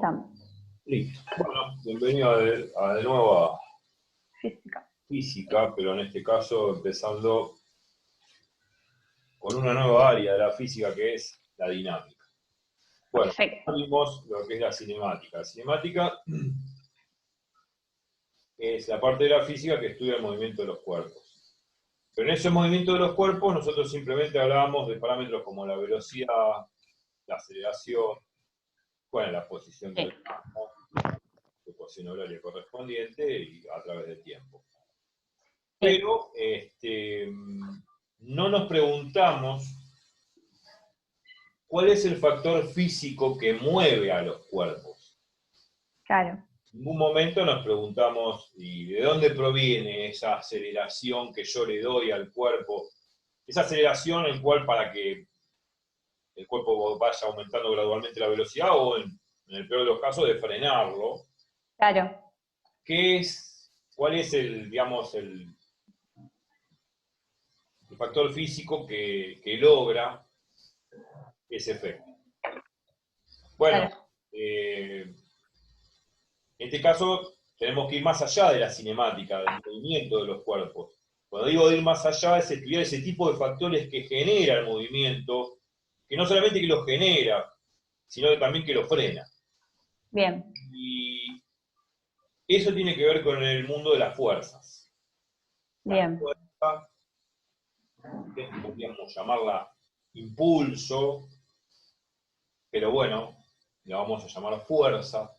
estamos. Listo. Bueno, bienvenido de nuevo a Física. física, pero en este caso empezando con una nueva área de la física que es la dinámica. Bueno, Perfecto. vimos lo que es la cinemática. La cinemática es la parte de la física que estudia el movimiento de los cuerpos. Pero en ese movimiento de los cuerpos nosotros simplemente hablábamos de parámetros como la velocidad, la aceleración, bueno, la posición del átomo, su ecuación horaria correspondiente y a través del tiempo. Pero no nos preguntamos cuál es el factor físico que mueve a los cuerpos. Claro. En ningún momento nos preguntamos, ¿y de dónde proviene esa aceleración que yo le doy al cuerpo? Esa aceleración en cual para que el cuerpo vaya aumentando gradualmente la velocidad o en el peor de los casos de frenarlo. Claro. ¿Cuál es el factor físico que logra ese efecto? Bueno, Claro. en este caso tenemos que ir más allá de la cinemática, del movimiento de los cuerpos. Cuando digo de ir más allá es estudiar ese tipo de factores que genera el movimiento, que no solamente que lo genera, sino que también que lo frena. Bien. Y eso tiene que ver con el mundo de las fuerzas. La Bien. fuerza, que podríamos llamarla impulso, pero bueno, la vamos a llamar fuerza,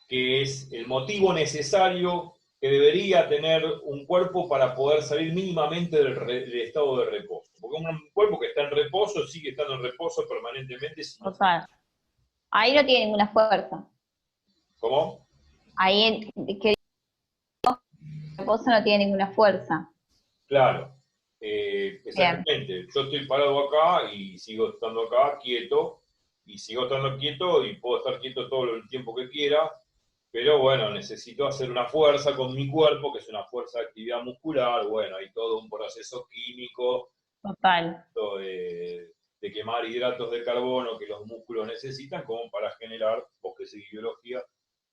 que es el motivo necesario que debería tener un cuerpo para poder salir mínimamente del estado de reposo. Porque un cuerpo que está en reposo sigue estando en reposo permanentemente. Total. Ahí no tiene ninguna fuerza. ¿Cómo? Ahí que el reposo no tiene ninguna fuerza. Claro. Bien. Exactamente. Yo estoy parado acá y sigo estando acá quieto, y sigo estando quieto y puedo estar quieto todo el tiempo que quiera, pero bueno, necesito hacer una fuerza con mi cuerpo, que es una fuerza de actividad muscular, bueno, hay todo un proceso químico Total. de quemar hidratos de carbono que los músculos necesitan como para generar, vos que seguís biología,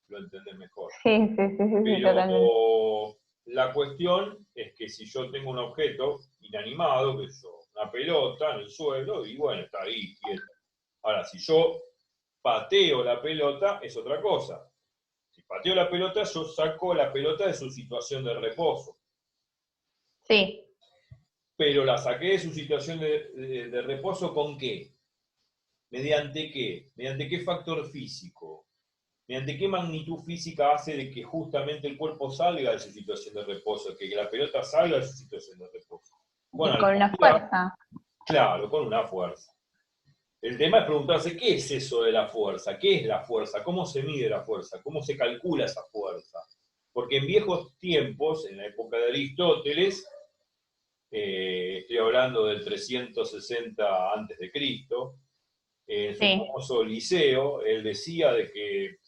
lo entendés mejor. Sí, totalmente. Pero la cuestión es que si yo tengo un objeto inanimado, que es una pelota en el suelo, y bueno, está ahí quieto. Ahora, si yo pateo la pelota, es otra cosa. Si pateo la pelota, yo saco la pelota de su situación de reposo. Sí. Pero la saqué de su situación de reposo ¿con qué? ¿Mediante qué? ¿Mediante qué factor físico? ¿Mediante qué magnitud física hace de que justamente el cuerpo salga de su situación de reposo, que la pelota salga de su situación de reposo? Bueno, Y con una fuerza. claro, con una fuerza. El tema es preguntarse, ¿qué es eso de la fuerza? ¿Qué es la fuerza? ¿Cómo se mide la fuerza? ¿Cómo se calcula esa fuerza? Porque en viejos tiempos, en la época de Aristóteles, estoy hablando del 360 antes de Cristo, en su Sí. famoso Liceo, él decía de que,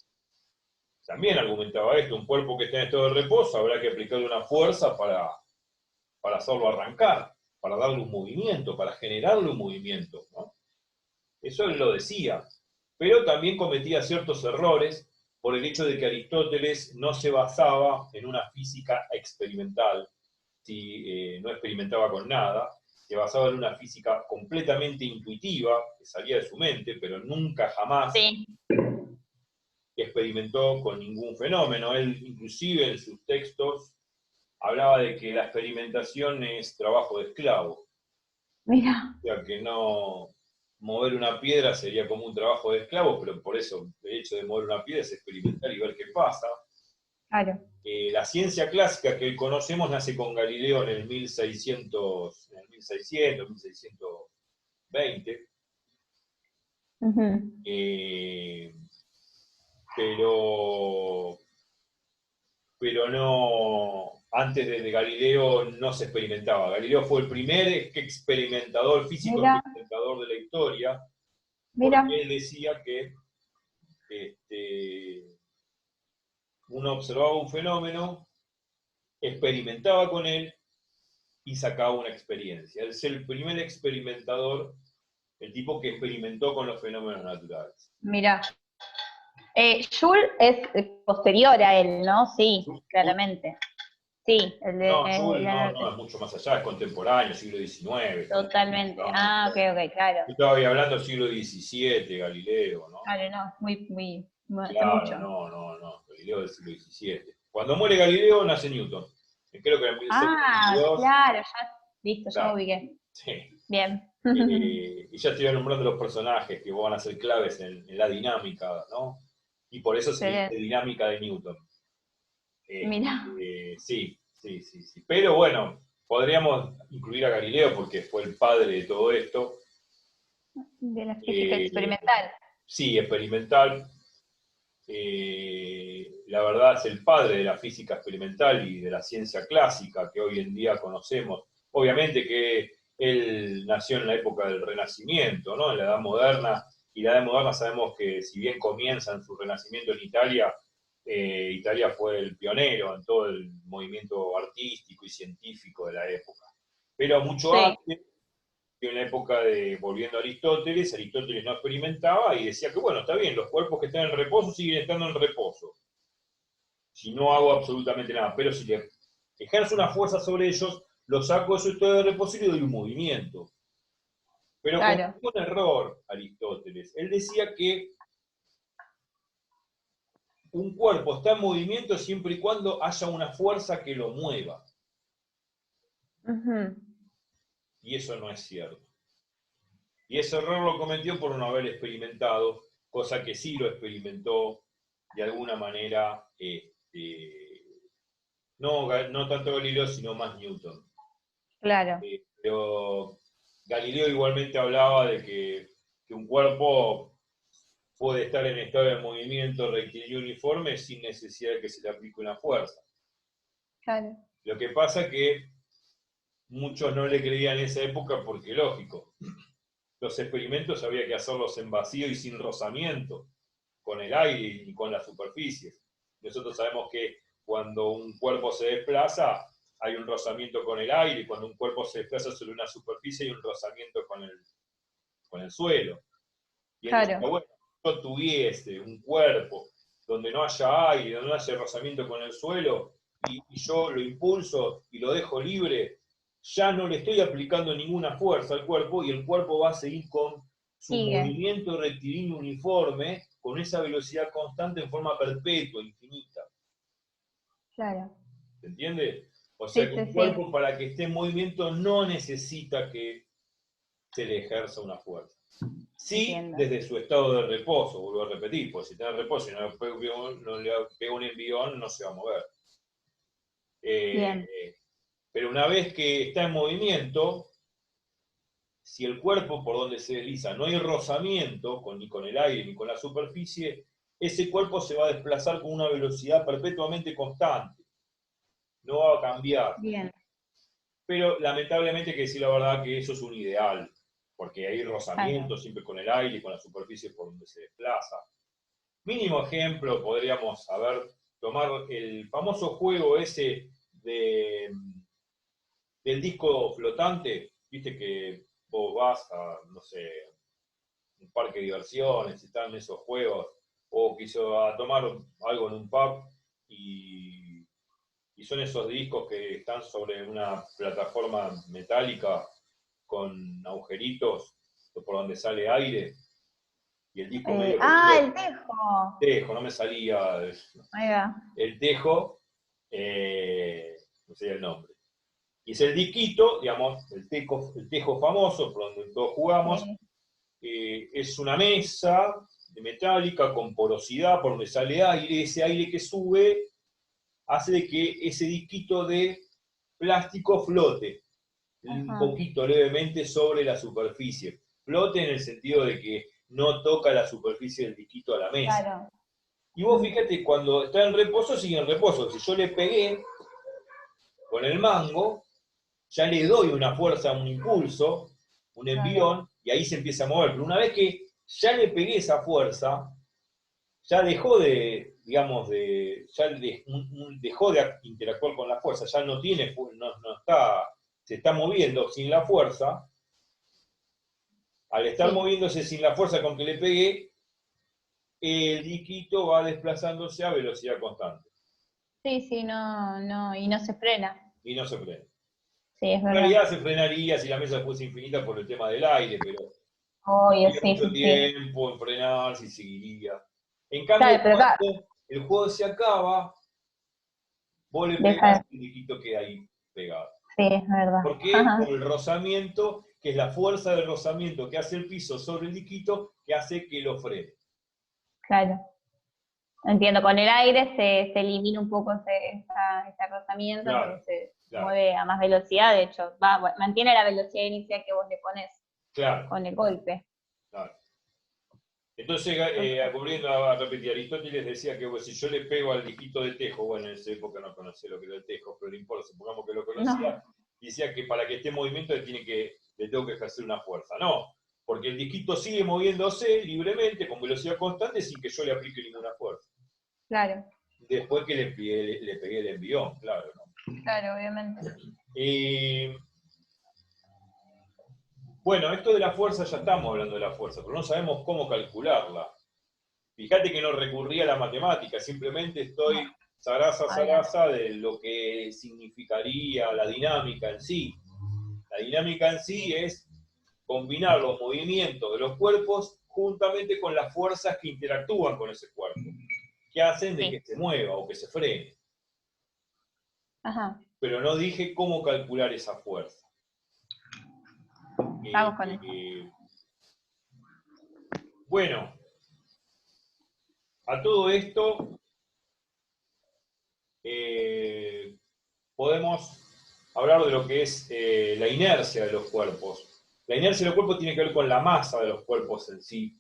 también argumentaba esto, un cuerpo que está en estado de reposo habrá que aplicarle una fuerza para hacerlo arrancar, para darle un movimiento, para generarle un movimiento, ¿no? Eso él lo decía, pero también cometía ciertos errores por el hecho de que Aristóteles no se basaba en una física experimental, no experimentaba con nada, se basaba en una física completamente intuitiva, que salía de su mente, pero nunca jamás Sí. experimentó con ningún fenómeno. Él inclusive en sus textos hablaba de que la experimentación es trabajo de esclavo. Mira. O sea, que no mover una piedra sería como un trabajo de esclavo, pero por eso el hecho de mover una piedra es experimentar y ver qué pasa. Claro. La ciencia clásica que conocemos nace con Galileo en el 1620, Uh-huh. pero no, antes de Galileo no se experimentaba. Galileo fue el primer experimentador, físico Mira. experimentador de la historia, porque Mira. él decía que uno observaba un fenómeno, experimentaba con él y sacaba una experiencia. Él es el primer experimentador, el tipo que experimentó con los fenómenos naturales. Mira. Joule es posterior a él, ¿no? Sí, claramente. Sí, el de No, Joule no, Leonardo. no, es mucho más allá, es contemporáneo, siglo XIX. Totalmente. Ah, ok, ok, claro. Yo estaba ahí hablando del siglo XVII, Galileo, ¿no? Claro, no, hace Claro, mucho. no, Galileo del siglo XVII. Cuando muere Galileo, nace Newton. Creo que en Ah, 1722, claro, ya, listo, ya me claro, ubiqué. sí. Bien. Y ya estoy nombrando los personajes que van a ser claves en la dinámica, ¿no? Y por eso se le dice Excelente. dinámica de Newton. Mira, Sí. Pero bueno, podríamos incluir a Galileo porque fue el padre de todo esto. de la física Eh, experimental. sí, experimental. La verdad es el padre de la física experimental y de la ciencia clásica que hoy en día conocemos. Obviamente que él nació en la época del Renacimiento, ¿no? En la Edad Moderna, y la Edad Moderna sabemos que si bien comienza en su renacimiento en Italia, Italia fue el pionero en todo el movimiento artístico y científico de la época. Pero mucho Sí, antes, que en la época de, volviendo a Aristóteles, Aristóteles no experimentaba y decía que, bueno, está bien, los cuerpos que están en reposo siguen estando en reposo, si no hago absolutamente nada, pero si le ejerzo una fuerza sobre ellos, los saco de su estado de reposo y le doy un movimiento. Pero claro. cometió un error Aristóteles. Él decía que un cuerpo está en movimiento siempre y cuando haya una fuerza que lo mueva. Ujú. Y eso no es cierto. Y ese error lo cometió por no haber experimentado, cosa que sí lo experimentó de alguna manera, no tanto Galileo, sino más Newton. Claro. Pero Galileo igualmente hablaba de que un cuerpo puede estar en estado de movimiento rectilíneo uniforme sin necesidad de que se le aplique una fuerza. Claro. Lo que pasa es que muchos no le creían en esa época porque, lógico, los experimentos había que hacerlos en vacío y sin rozamiento, con el aire y con las superficies. Nosotros sabemos que cuando un cuerpo se desplaza, hay un rozamiento con el aire, y cuando un cuerpo se desplaza sobre una superficie, hay un rozamiento con el suelo. Y él decía, Claro. bueno, si yo tuviese un cuerpo donde no haya aire, donde no haya rozamiento con el suelo, y yo lo impulso y lo dejo libre, ya no le estoy aplicando ninguna fuerza al cuerpo y el cuerpo va a seguir con su Sigue. movimiento rectilíneo uniforme, con esa velocidad constante en forma perpetua, infinita. Claro. ¿Se entiende? O sea Sí, que sí, un sí. cuerpo para que esté en movimiento no necesita que se le ejerza una fuerza. Sí, Entiendo. desde su estado de reposo, vuelvo a repetir, porque si está en reposo y no le pega un envión, no se va a mover. Bien. Pero una vez que está en movimiento, si el cuerpo por donde se desliza no hay rozamiento ni con el aire ni con la superficie, ese cuerpo se va a desplazar con una velocidad perpetuamente constante, no va a cambiar. Bien. Pero lamentablemente hay que decir la verdad que eso es un ideal, porque hay Claro. rozamiento siempre con el aire y con la superficie por donde se desplaza. Mínimo ejemplo podríamos tomar el famoso juego ese del disco flotante, viste que vos vas a, no sé, un parque de diversiones, están esos juegos, o quiso a tomar algo en un pub y, y son esos discos que están sobre una plataforma metálica con agujeritos por donde sale aire y el disco medio que El flota. tejo. Tejo, no me salía Ahí va. el tejo, no sé el nombre. Y es el disquito, digamos, el tejo famoso, por donde todos jugamos, Sí. es una mesa de metálica con porosidad por donde sale aire, ese aire que sube hace de que ese disquito de plástico flote un Ajá. poquito levemente sobre la superficie. Flote en el sentido de que no toca la superficie del disquito a la mesa. Claro. Y vos fíjate, cuando está en reposo, sigue en reposo. Si yo le pegué con el mango, ya le doy una fuerza, un impulso, un Claro. envión, y ahí se empieza a mover. Pero una vez que ya le pegué esa fuerza, ya dejó de, digamos, dejó de interactuar con la fuerza, ya no tiene, no está, se está moviendo sin la fuerza. Al estar Sí. moviéndose sin la fuerza con que le pegué, el disquito va desplazándose a velocidad constante. Sí, sí, no, y no se frena. Y no se frena. Sí, es En verdad. realidad se frenaría si la mesa fuese infinita por el tema del aire, pero Obvio, lleva sí, mucho sí, sí. tiempo en frenarse y seguiría. En cambio, Claro, pero acá, cuando el juego se acaba, vos le pegás deja, y el disquito queda ahí pegado. sí, es verdad. ¿Por qué? Por el rozamiento, que es la fuerza del rozamiento que hace el piso sobre el disquito, que hace que lo frene. Claro. Entiendo, con el aire se elimina un poco ese rozamiento porque Claro, se claro, mueve a más velocidad, de hecho, mantiene la velocidad inicial que vos le pones claro, con el golpe. claro. Entonces, Total. volviendo a repetir, Aristóteles decía que bueno, si yo le pego al disquito de tejo, bueno, en esa época no conocía lo que era el tejo, pero no importa, supongamos que lo No, conocía, decía que para que esté en movimiento le tengo que ejercer una fuerza. No, porque el disquito sigue moviéndose libremente, con velocidad constante, sin que yo le aplique ninguna fuerza. claro, Después que le pegué el envión, claro, ¿no? claro, obviamente. Eh, bueno, esto de la fuerza, ya estamos hablando de la fuerza, pero no sabemos cómo calcularla. Fíjate que no recurrí a la matemática, simplemente No, estoy habla. zaraza de lo que significaría la dinámica en sí. La dinámica en sí es combinar los movimientos de los cuerpos juntamente con las fuerzas que interactúan con ese cuerpo, que hacen de que Sí, se mueva o que se frene. ajá, Pero no dije cómo calcular esa fuerza. vamos con eso. Bueno, a todo esto podemos hablar de lo que es la inercia de los cuerpos. La inercia de los cuerpos tiene que ver con la masa de los cuerpos en sí.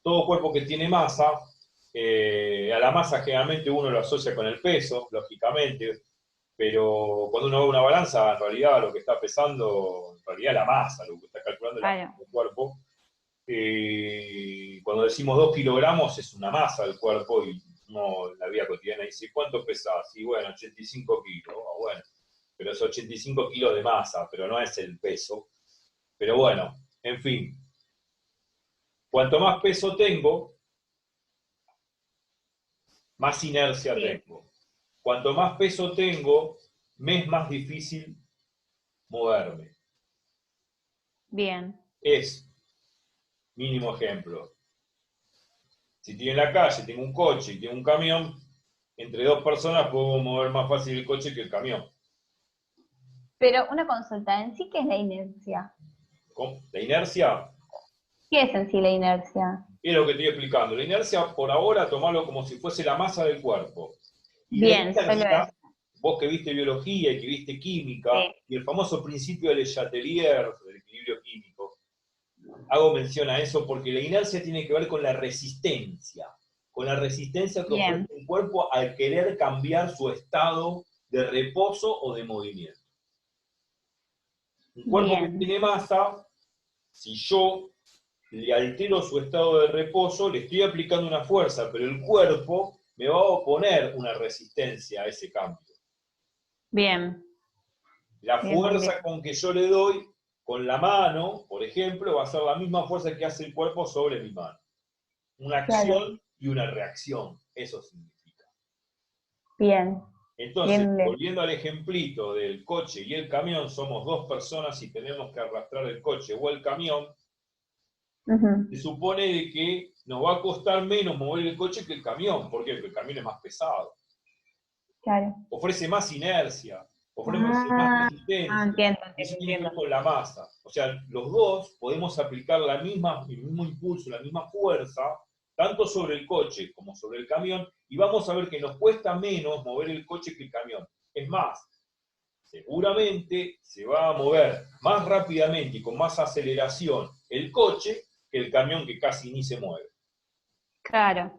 Todo cuerpo que tiene masa, a la masa generalmente uno lo asocia con el peso, lógicamente, pero cuando uno ve una balanza, en realidad lo que está pesando, en realidad la masa, lo que está calculando es la masa Claro, del cuerpo. Cuando decimos 2 kilogramos es una masa del cuerpo y uno en la vida cotidiana dice, ¿cuánto pesas? Y bueno, 85 kilos. Bueno, pero es 85 kilos de masa, pero no es el peso. Pero bueno, en fin, cuanto más peso tengo, más inercia sí, tengo. Cuanto más peso tengo, me es más difícil moverme. bien. Es, mínimo ejemplo, si estoy en la calle, tengo un coche y tengo un camión, entre dos personas puedo mover más fácil el coche que el camión. Pero una consulta, ¿en sí qué es la inercia? La inercia ¿Qué es en sí la inercia? es lo que estoy explicando. La inercia, por ahora, tomarlo como si fuese la masa del cuerpo. Y la Bien, solo inercia, es. vos que viste biología y que viste química, Sí, y el famoso principio de Le Chatelier, del equilibrio químico, hago mención a eso porque la inercia tiene que ver con la resistencia que ofrece bien, un cuerpo al querer cambiar su estado de reposo o de movimiento. Un cuerpo que bien, tiene masa, si yo le altero su estado de reposo, le estoy aplicando una fuerza, pero el cuerpo me va a oponer una resistencia a ese cambio. bien, La bien, bien, bien. fuerza con que yo le doy con la mano, por ejemplo, va a ser la misma fuerza que hace el cuerpo sobre mi mano. Una Claro, acción y una reacción, eso significa. bien, Entonces, bien, bien. volviendo al ejemplito del coche y el camión, somos dos personas y tenemos que arrastrar el coche o el camión, Ujú, se supone de que nos va a costar menos mover el coche que el camión. ¿Por qué? Porque el camión es más pesado. claro. Ofrece más inercia, ofrece más Ah, resistencia. entiendo, Y eso entiendo, tiene que ver entiendo. con la masa. O sea, los dos podemos aplicar el mismo impulso, la misma fuerza, tanto sobre el coche como sobre el camión, y vamos a ver que nos cuesta menos mover el coche que el camión. Es más, seguramente se va a mover más rápidamente y con más aceleración el coche que el camión que casi ni se mueve. Claro,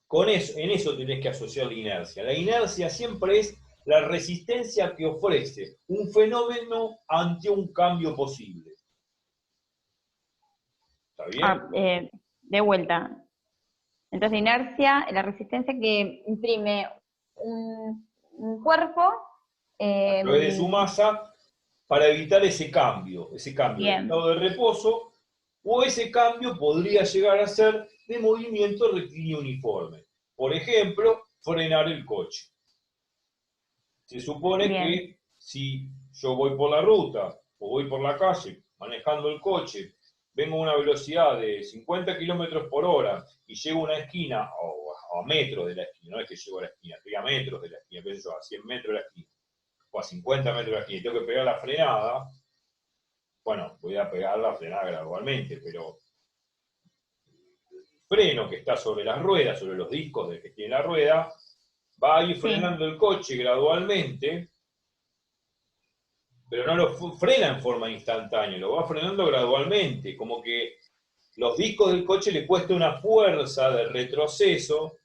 Con eso, en eso tenés que asociar la inercia. La inercia siempre es la resistencia que ofrece un fenómeno ante un cambio posible. ¿Está bien? de vuelta. Entonces, inercia, la resistencia que imprime un cuerpo, A eh, través de su masa para evitar ese cambio de bien, estado de reposo, o ese cambio podría llegar a ser de movimiento rectilíneo uniforme. Por ejemplo, frenar el coche. Se supone que si yo voy por la ruta o voy por la calle manejando el coche, vengo a una velocidad de 50 kilómetros por hora y llego a una esquina, o a metros de la esquina, no es que llego a la esquina, estoy a metros de la esquina, qué sé yo, a 100 metros de la esquina, o a 50 metros de la esquina, y tengo que pegar la frenada, bueno, voy a pegar la frenada gradualmente, pero el freno que está sobre las ruedas, sobre los discos del que tiene la rueda, va a ir frenando el coche gradualmente, pero no lo frena en forma instantánea, lo va frenando gradualmente, como que los discos del coche le cuesta una fuerza de retroceso,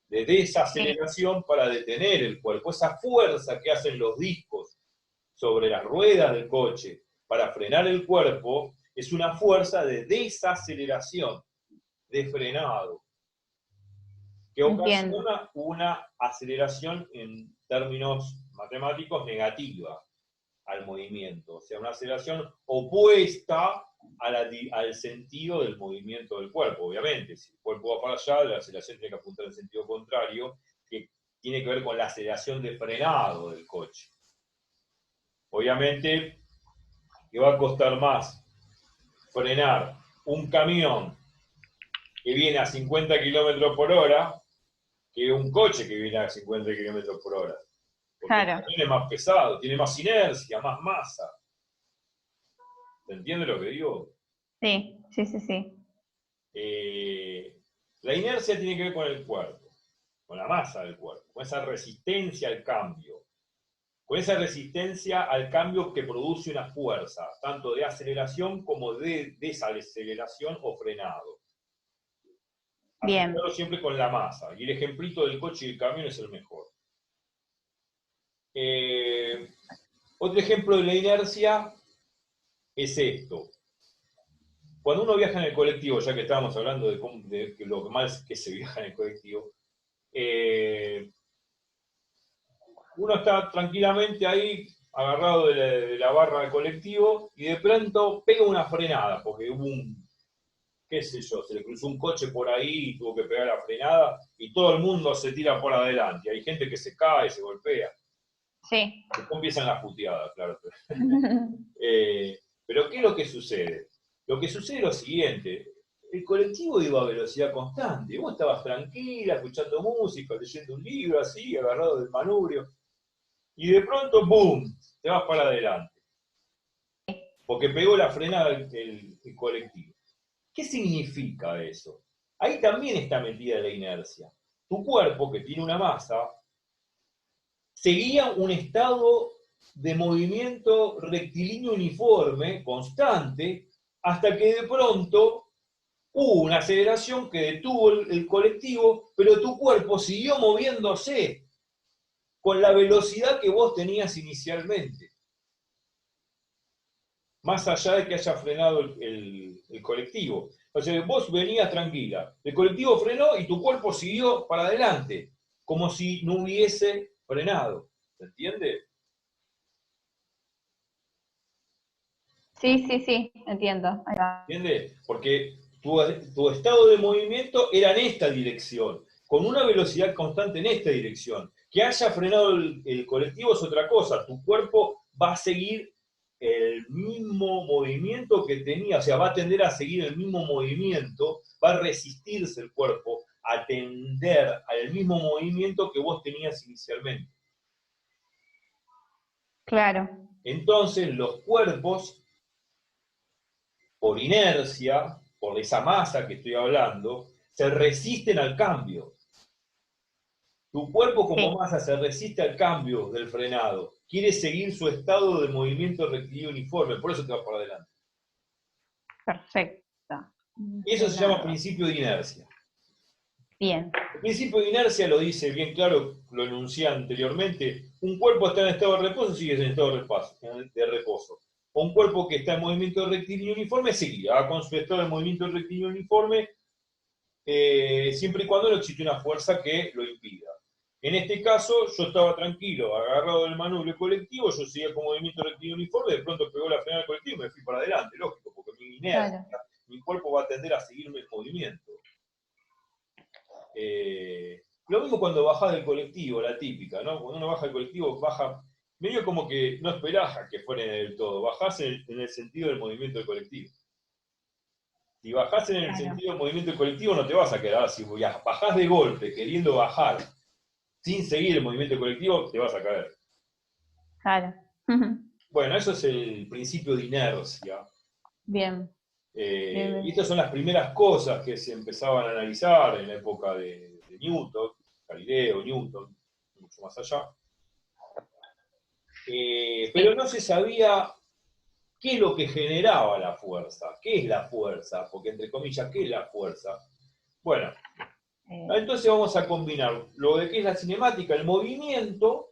de desaceleración para detener el cuerpo. Esa fuerza que hacen los discos sobre las ruedas del coche para frenar el cuerpo es una fuerza de desaceleración, de frenado, que ocasiona una aceleración en términos matemáticos negativa al movimiento, o sea, una aceleración opuesta al sentido del movimiento del cuerpo. Obviamente, si el cuerpo va para allá, la aceleración tiene que apuntar en sentido contrario, que tiene que ver con la aceleración de frenado del coche. Obviamente, que va a costar más frenar un camión que viene a 50 kilómetros por hora que un coche que viene a 50 kilómetros por hora. Porque el camión es más pesado, tiene más inercia, más masa. ¿Se entiende lo que digo? Sí, sí, sí, sí. La inercia tiene que ver con el cuerpo, con la masa del cuerpo, con esa resistencia al cambio, con esa resistencia al cambio que produce una fuerza, tanto de aceleración como de desaceleración o frenado. Asociado siempre con la masa, y el ejemplito del coche y el camión es el mejor. Otro ejemplo de la inercia es esto. Cuando uno viaja en el colectivo, ya que estábamos hablando de lo mal que se viaja en el colectivo, uno está tranquilamente ahí, agarrado de la barra del colectivo, y de pronto pega una frenada, porque hubo qué sé yo, se le cruzó un coche por ahí y tuvo que pegar la frenada, y todo el mundo se tira por adelante. Hay gente que se cae, se golpea. Sí. Después empiezan las puteadas, claro. Pero ¿qué es lo que sucede? Lo que sucede es lo siguiente. El colectivo iba a velocidad constante. Vos estabas tranquila, escuchando música, leyendo un libro así, agarrado del manubrio. Y de pronto, ¡boom!, te vas para adelante. Porque pegó la frenada el colectivo. ¿Qué significa eso? Ahí también está metida la inercia. Tu cuerpo, que tiene una masa, seguía un estado de movimiento rectilíneo uniforme, constante, hasta que de pronto hubo una aceleración que detuvo el colectivo, pero tu cuerpo siguió moviéndose con la velocidad que vos tenías inicialmente. Más allá de que haya frenado el colectivo. O sea, vos venías tranquila, el colectivo frenó y tu cuerpo siguió para adelante, como si no hubiese frenado. ¿Se entiende? Sí, sí, sí, entiendo. Ahí va. ¿Entiende? Porque tu estado de movimiento era en esta dirección, con una velocidad constante en esta dirección. Que haya frenado el colectivo es otra cosa. Tu cuerpo va a seguir el mismo movimiento que tenía, o sea, va a tender a seguir el mismo movimiento, va a resistirse el cuerpo a tender al mismo movimiento que vos tenías inicialmente. Claro. Entonces, los cuerpos, por inercia, por esa masa que estoy hablando, se resisten al cambio. Tu cuerpo como masa se resiste al cambio del frenado. Quiere seguir su estado de movimiento rectilíneo uniforme, por eso te vas para adelante. Perfecto. Eso se llama principio de inercia. Bien. El principio de inercia lo dice bien claro, lo enuncié anteriormente. Un cuerpo está en estado de reposo, sigue en estado de reposo. O un cuerpo que está en movimiento rectilíneo uniforme, seguirá con su estado de movimiento rectilíneo uniforme, siempre y cuando no existe una fuerza que lo impida. En este caso, yo estaba tranquilo, agarrado del manubrio colectivo, yo seguía con movimiento rectilíneo uniforme, de pronto pegó la frenada del colectivo y me fui para adelante, lógico, porque mi inercia, mi cuerpo va a tender a seguirme el movimiento. Lo mismo cuando bajás del colectivo, la típica, ¿no? Cuando uno baja del colectivo, baja medio como que no esperás a que frene del todo, bajás en el sentido del movimiento del colectivo. Si bajás en el Claro, sentido del movimiento del colectivo, no te vas a quedar. Si bajás de golpe queriendo bajar sin seguir el movimiento del colectivo, te vas a caer. claro. Bueno, eso es el principio de inercia. Bien, bien, Y bien. estas son las primeras cosas que se empezaban a analizar en la época de Newton, Galileo, Newton, mucho más allá. Pero Sí. no se sabía qué es lo que generaba la fuerza, qué es la fuerza, porque entre comillas, ¿qué es la fuerza? Bueno, Eh, entonces vamos a combinar lo de qué es la cinemática, el movimiento,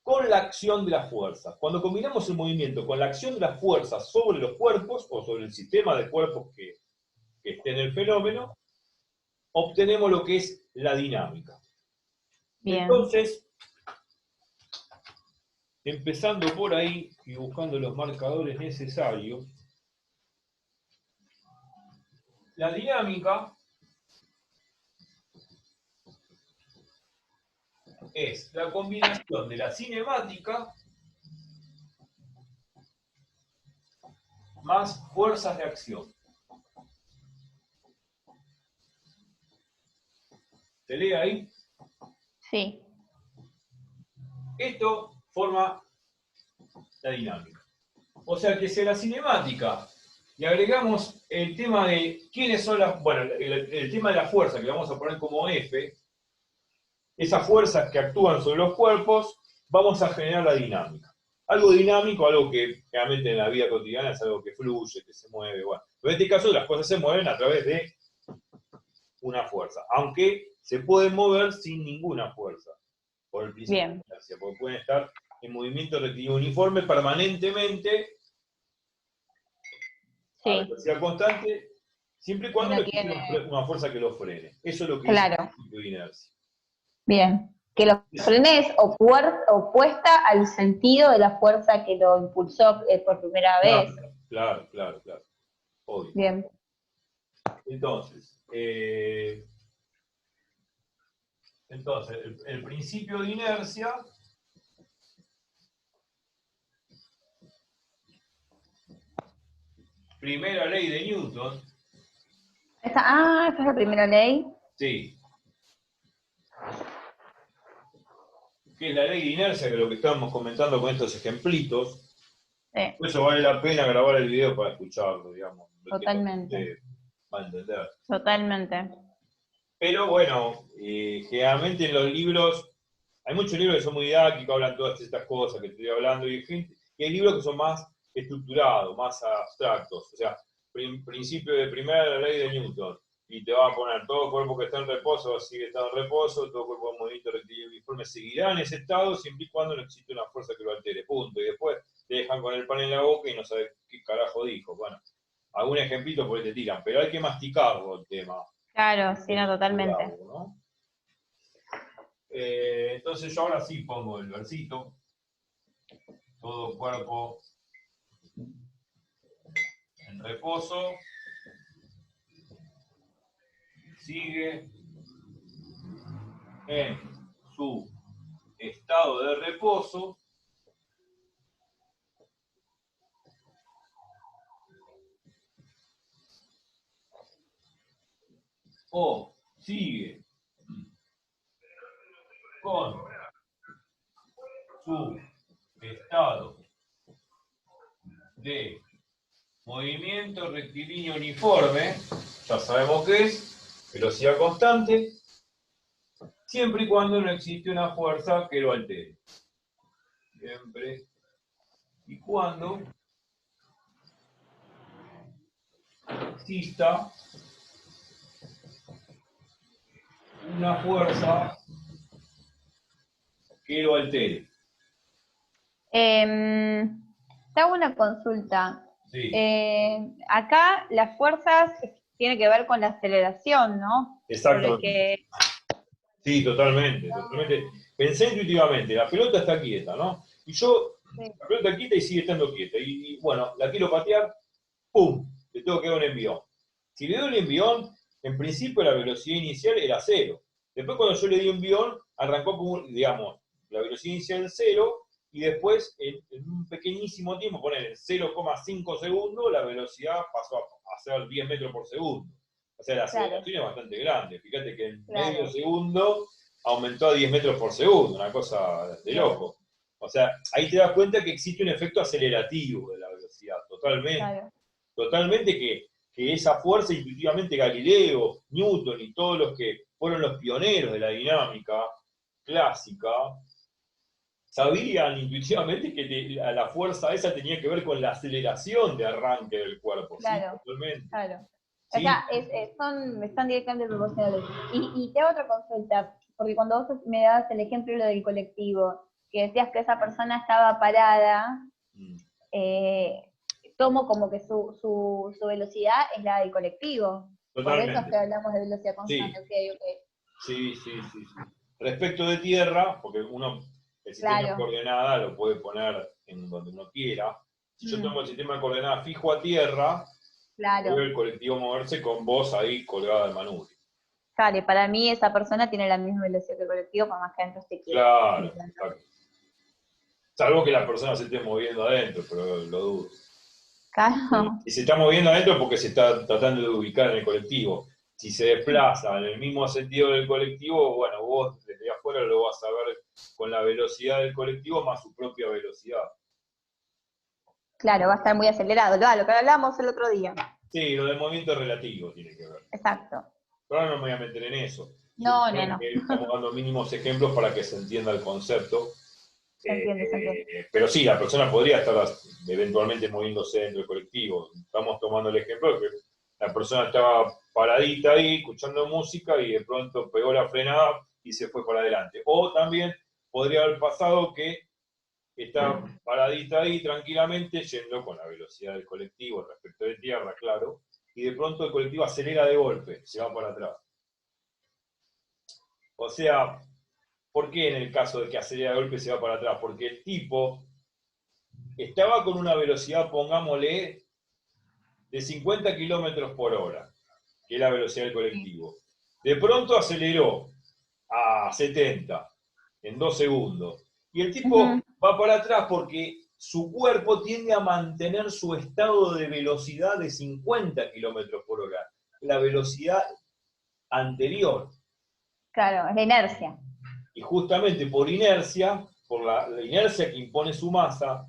con la acción de la fuerza. Cuando combinamos el movimiento con la acción de la fuerza sobre los cuerpos, o sobre el sistema de cuerpos que esté en el fenómeno, obtenemos lo que es la dinámica. bien. Entonces, empezando por ahí y buscando los marcadores necesarios, la dinámica es la combinación de la cinemática más fuerzas de acción. ¿Se lee ahí? Sí, Esto forma la dinámica. O sea que si a la cinemática le agregamos el tema de quiénes son las, bueno, el tema de la fuerza que vamos a poner como F, esas fuerzas que actúan sobre los cuerpos, vamos a generar la dinámica. Algo dinámico, algo que realmente en la vida cotidiana es algo que fluye, que se mueve, bueno. Pero en este caso las cosas se mueven a través de una fuerza, aunque se pueden mover sin ninguna fuerza, por el principio de bien. inercia, porque pueden estar en movimiento rectilíneo uniforme permanentemente a Sí, velocidad constante, siempre y y cuando no no exista tiene, una fuerza que lo frene. Eso es lo que dice el claro, principio de inercia. bien. Que los frenes opuesta al sentido de la fuerza que lo impulsó por primera Claro, vez. claro, claro, claro, obvio. Bien. Entonces, el principio de inercia, primera ley de Newton, Esta es la primera ley. sí, que es la ley de inercia, que es lo que estábamos comentando con estos ejemplitos. Sí, Por eso vale la pena grabar el video para escucharlo, digamos, que la totalmente, gente va a entender. totalmente. Pero bueno, generalmente en los libros, hay muchos libros que son muy didácticos, hablan todas estas cosas que estoy hablando, y hay libros que son más estructurados, más abstractos. O sea, principio de primera ley de Newton, y te va a poner todo cuerpo que está en reposo, sigue estando en reposo, todo cuerpo en movimiento rectilíneo uniforme seguirá en ese estado siempre y cuando no existe una fuerza que lo altere, punto. Y después te dejan con el pan en la boca y no sabes qué carajo dijo. Bueno, algún ejemplito por ahí te tiran, pero hay que masticarlo el tema. Claro, sí, no, totalmente. Bravo, ¿no? Entonces yo ahora sí pongo el versito. Todo cuerpo en reposo. Sigue en su estado de reposo. O sigue con su estado de movimiento rectilíneo uniforme, ya sabemos qué es, velocidad constante, siempre y cuando no existe una fuerza que lo altere. Siempre y cuando exista una fuerza que lo altere. Te hago una consulta. Sí, Acá las fuerzas tiene que ver con la aceleración, ¿no? exactamente. Porque, Sí, totalmente, totalmente. Pensé intuitivamente, la pelota está quieta, ¿no? Y yo, sí, la pelota quieta y sigue estando quieta. Y bueno, la quiero patear, ¡pum! Le tengo que dar un envión. Si le doy un envión, en principio la velocidad inicial era 0. Después cuando yo le di un envión, arrancó como, digamos, la velocidad inicial 0, y después en un pequeñísimo tiempo, poner en 0,5 segundos, la velocidad pasó a ser 10 metros por segundo. O sea, la aceleración es bastante grande. Fíjate que en medio segundo aumentó a 10 metros por segundo, una cosa de loco. O sea, ahí te das cuenta que existe un efecto acelerativo de la velocidad, totalmente. Totalmente que esa fuerza, intuitivamente Galileo, Newton y todos los que fueron los pioneros de la dinámica clásica, sabían intuitivamente que la fuerza esa tenía que ver con la aceleración de arranque del cuerpo. Claro, ¿sí? Totalmente. Claro. Sí. O sea, están directamente proporcionales. Y te hago otra consulta, porque cuando vos me dabas el ejemplo lo del colectivo, que decías que esa persona estaba parada, tomo como que su velocidad es la del colectivo. Totalmente. Por eso es que hablamos de velocidad constante. Sí. Okay. Sí. Respecto de tierra, porque el sistema de coordenadas lo puede poner en donde uno quiera. Si yo tengo el sistema de coordenadas fijo a tierra, veo el colectivo moverse con vos ahí colgada del manubrio. Claro, y para mí esa persona tiene la misma velocidad que el colectivo, por más que adentro esté quieta. Claro, exacto. Salvo que la persona se esté moviendo adentro, pero lo dudo. Claro. Y se está moviendo adentro porque se está tratando de ubicar en el colectivo. Si se desplaza en el mismo sentido del colectivo, bueno, vos desde afuera lo vas a ver con la velocidad del colectivo más su propia velocidad. Claro, va a estar muy acelerado, lo que hablábamos el otro día. Sí, lo del movimiento relativo tiene que ver. Exacto. Pero ahora no me voy a meter en eso. No. Estamos dando mínimos ejemplos para que se entienda el concepto. Se entiende. Pero sí, la persona podría estar eventualmente moviéndose dentro del colectivo. Estamos tomando el ejemplo de que la persona estaba paradita ahí, escuchando música, y de pronto pegó la frenada y se fue para adelante. O también podría haber pasado que está paradita ahí tranquilamente, yendo con la velocidad del colectivo respecto de tierra, claro, y de pronto el colectivo acelera de golpe, se va para atrás. O sea, ¿por qué en el caso de que acelera de golpe se va para atrás? Porque el tipo estaba con una velocidad, pongámosle, de 50 kilómetros por hora, que es la velocidad del colectivo. De pronto aceleró a 70 en 2 segundos. Y el tipo va para atrás porque su cuerpo tiende a mantener su estado de velocidad de 50 kilómetros por hora, la velocidad anterior. Claro, es la inercia. Y justamente por inercia, por la inercia que impone su masa,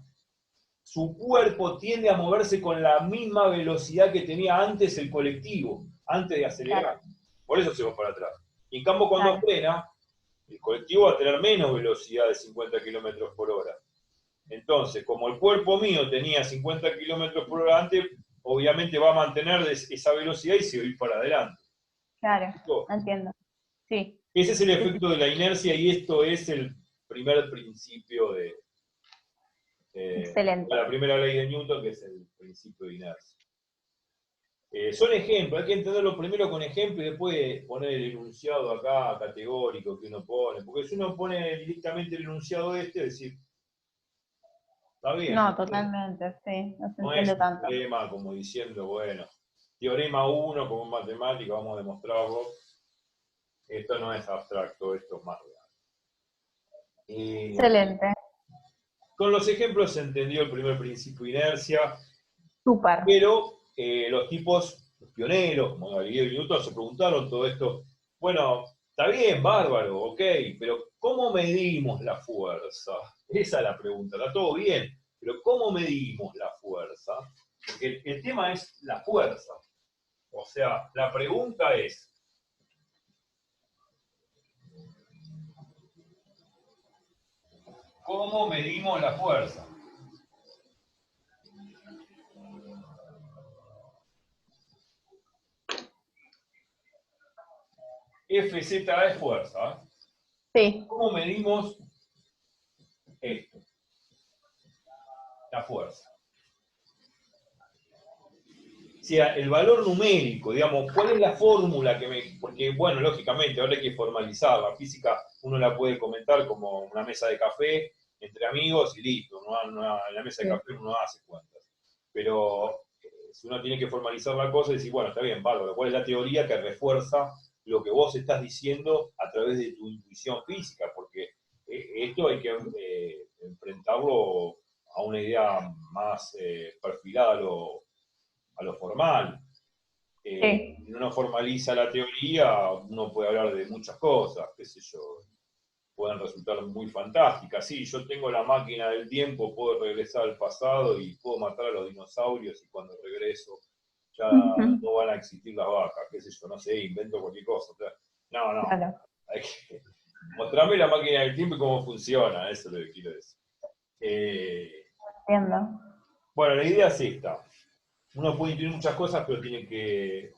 su cuerpo tiende a moverse con la misma velocidad que tenía antes el colectivo, antes de acelerar. Claro. Por eso se va para atrás. Y en cambio, cuando frena, el colectivo va a tener menos velocidad de 50 kilómetros por hora. Entonces, como el cuerpo mío tenía 50 kilómetros por hora antes, obviamente va a mantener esa velocidad y se va a ir para adelante. Claro, entiendo. Sí. Ese es el efecto de la inercia, y esto es el primer principio de la primera ley de Newton, que es el principio de inercia. Son ejemplos, hay que entenderlo primero con ejemplos y después poner el enunciado acá categórico que uno pone, porque si uno pone directamente el enunciado es decir, está bien. No, totalmente, sí, no se entiende tanto. No es un tema como diciendo, bueno, teorema 1 como en matemática, vamos a demostrarlo. Esto no es abstracto, esto es más real. Excelente. Con los ejemplos se entendió el primer principio de inercia. Súper. Pero los tipos, los pioneros, como Galileo y Newton, se preguntaron todo esto. Bueno, está bien, bárbaro, ok, pero ¿cómo medimos la fuerza? Esa es la pregunta, está todo bien, pero ¿cómo medimos la fuerza? Porque el tema es la fuerza. O sea, la pregunta es, ¿cómo medimos la fuerza? FZ es fuerza. Sí. ¿Cómo medimos esto? La fuerza. O sea, el valor numérico, digamos, ¿cuál es la fórmula que me...? Porque, bueno, lógicamente, ahora hay que formalizar. La física uno la puede comentar como una mesa de café entre amigos y listo. En la mesa de café uno hace cuentas. Pero si uno tiene que formalizar la cosa y decir, bueno, está bien, bárbaro, ¿cuál es la teoría que refuerza lo que vos estás diciendo a través de tu intuición física? Porque esto hay que enfrentarlo a una idea más perfilada a lo formal. Sí. Si uno formaliza la teoría, uno puede hablar de muchas cosas, qué sé yo, pueden resultar muy fantásticas. Sí, yo tengo la máquina del tiempo, puedo regresar al pasado y puedo matar a los dinosaurios y cuando regreso ya no van a existir las vacas, qué sé yo, no sé, invento cualquier cosa. No, no, Claro, hay que mostrarme la máquina del tiempo y cómo funciona, eso es lo que quiero decir. entiendo. Bueno, la idea es esta. Uno puede intuir muchas cosas, pero tiene que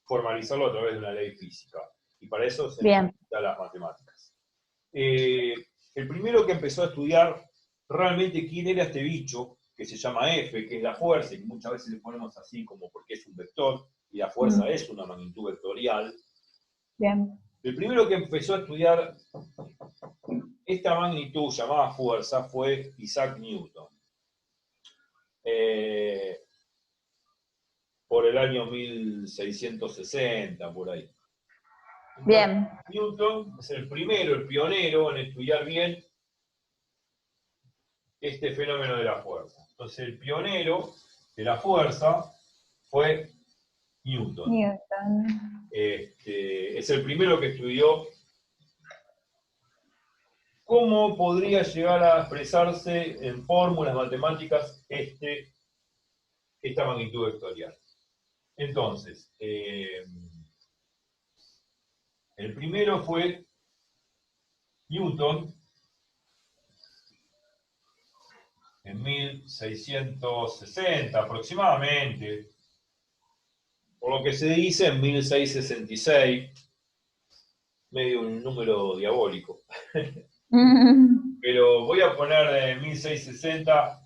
formalizarlo a través de una ley física. Y para eso se Bien. necesitan las matemáticas. El primero que empezó a estudiar realmente quién era este bicho, que se llama F, que es la fuerza, y que muchas veces le ponemos así como porque es un vector, y la fuerza es una magnitud vectorial. Bien. El primero que empezó a estudiar esta magnitud llamada fuerza fue Isaac Newton. Por el año 1660, por ahí. Entonces, Bien. Newton es el primero, el pionero en estudiar bien este fenómeno de la fuerza. Entonces, el pionero de la fuerza fue Newton. Newton. Es el primero que estudió cómo podría llegar a expresarse en fórmulas matemáticas esta magnitud vectorial. Entonces, el primero fue Newton, en 1660 aproximadamente, por lo que se dice en 1666, medio un número diabólico. Pero voy a poner 1660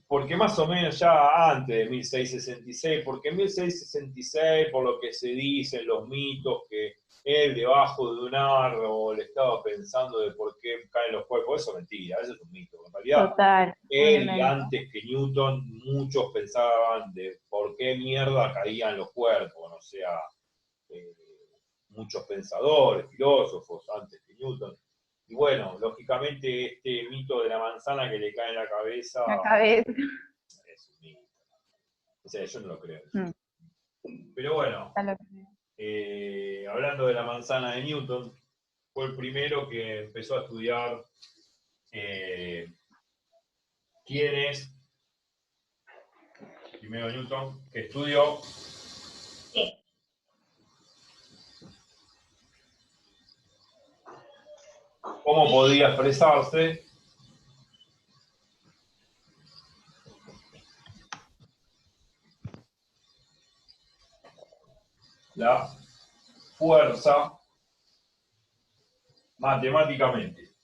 porque más o menos ya antes de 1666, porque en 1666, por lo que se dicen los mitos, que él debajo de un árbol estaba pensando de por qué caen los cuerpos, eso es mentira, eso es un mito. En realidad, Total. él y antes que Newton, muchos pensaban de por qué mierda caían los cuerpos, o sea, muchos pensadores, filósofos antes que Newton. Y bueno, lógicamente este mito de la manzana que le cae en la cabeza La cabeza. es un mito. O sea, yo no lo creo. Mm. Pero bueno, Ya lo- hablando de la manzana de Newton, fue el primero que empezó a estudiar quién es, primero Newton, que estudió cómo podía expresarse la fuerza matemáticamente.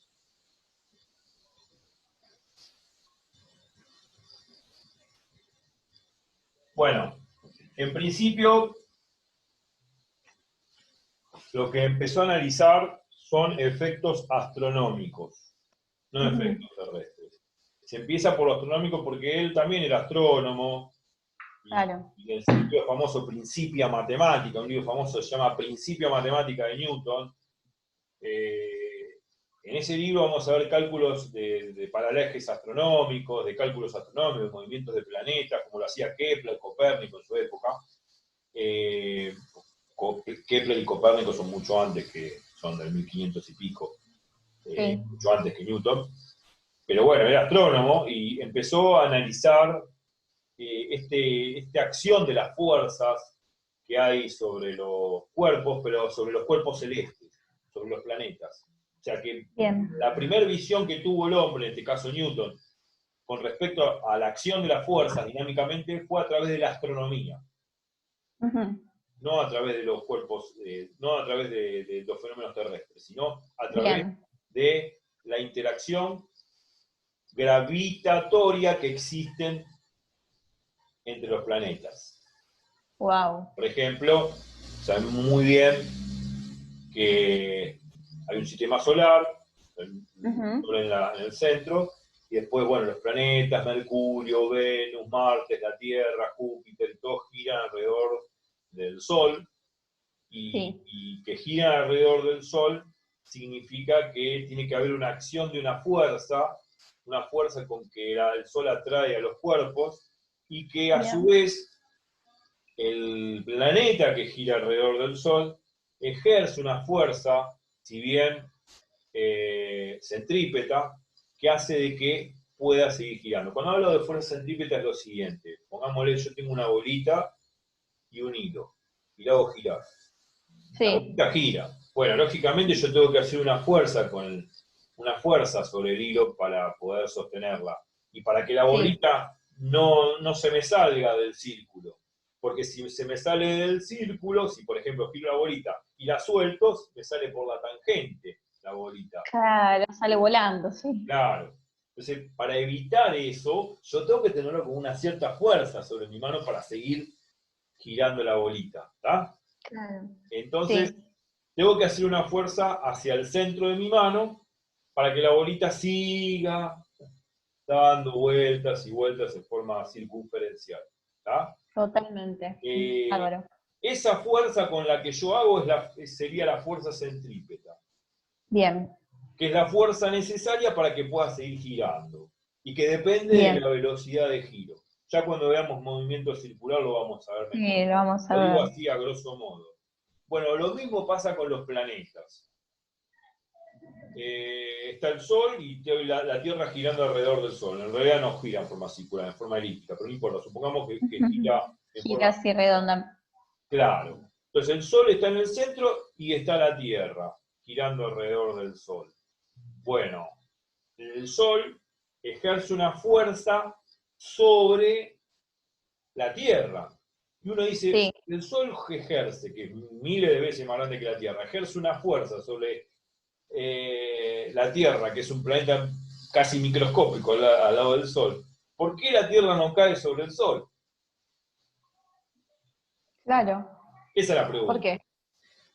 Bueno, en principio, lo que empezó a analizar son efectos astronómicos, no efectos terrestres. Se empieza por lo astronómico porque él también era astrónomo, Claro. y el libro famoso Principia Mathematica, un libro famoso se llama Principia Matemática de Newton. En ese libro vamos a ver cálculos de paralajes astronómicos, de cálculos astronómicos, movimientos de planetas, como lo hacía Kepler, Copérnico en su época. Kepler y Copérnico son mucho antes, son del 1500 y pico, Sí. mucho antes que Newton. Pero bueno, era astrónomo y empezó a analizar esta acción de las fuerzas que hay sobre los cuerpos, pero sobre los cuerpos celestes, sobre los planetas. O sea que Bien. la primera visión que tuvo el hombre, en este caso Newton, con respecto a la acción de las fuerzas dinámicamente, fue a través de la astronomía. No a través de los cuerpos, no a través de los fenómenos terrestres, sino a través de la interacción gravitatoria que existen entre los planetas. Wow. Por ejemplo, sabemos muy bien que hay un sistema solar, en el centro, y después, bueno, los planetas, Mercurio, Venus, Marte, la Tierra, Júpiter, todos giran alrededor del Sol, y que giran alrededor del Sol significa que tiene que haber una acción de una fuerza con que el Sol atrae a los cuerpos, y que a su vez el planeta que gira alrededor del Sol ejerce una fuerza, si bien centrípeta, que hace de que pueda seguir girando. Cuando hablo de fuerza centrípeta es lo siguiente: pongámosle, yo tengo una bolita y un hilo, y la hago girar. La bolita gira. Bueno, lógicamente yo tengo que hacer una fuerza sobre el hilo para poder sostenerla, y para que la bolita no se me salga del círculo. Porque si se me sale del círculo, si por ejemplo giro la bolita y la suelto, me sale por la tangente la bolita. Claro, sale volando, sí. Claro. Entonces, para evitar eso, yo tengo que tenerlo con una cierta fuerza sobre mi mano para seguir girando la bolita, ¿está? Claro. Entonces, tengo que hacer una fuerza hacia el centro de mi mano para que la bolita siga dando vueltas y vueltas en forma circunferencial, ¿está? Totalmente. Bárbaro. Esa fuerza con la que yo hago sería la fuerza centrípeta. Bien. Que es la fuerza necesaria para que pueda seguir girando, y que depende de la velocidad de giro. Ya cuando veamos movimiento circular lo vamos a ver mejor. Sí, lo vamos a ver. Lo digo así a grosso modo. Bueno, lo mismo pasa con los planetas. Está el Sol y la Tierra girando alrededor del Sol. En realidad no gira en forma circular, en forma elíptica, pero no importa. Supongamos que gira en gira así redonda. Claro. Entonces el Sol está en el centro y está la Tierra girando alrededor del Sol. Bueno, el Sol ejerce una fuerza sobre la Tierra. Y uno dice, el Sol ejerce, que es miles de veces más grande que la Tierra, ejerce una fuerza sobre la Tierra, que es un planeta casi microscópico al lado del Sol. ¿Por qué la Tierra no cae sobre el Sol? Claro. Esa es la pregunta. ¿Por qué?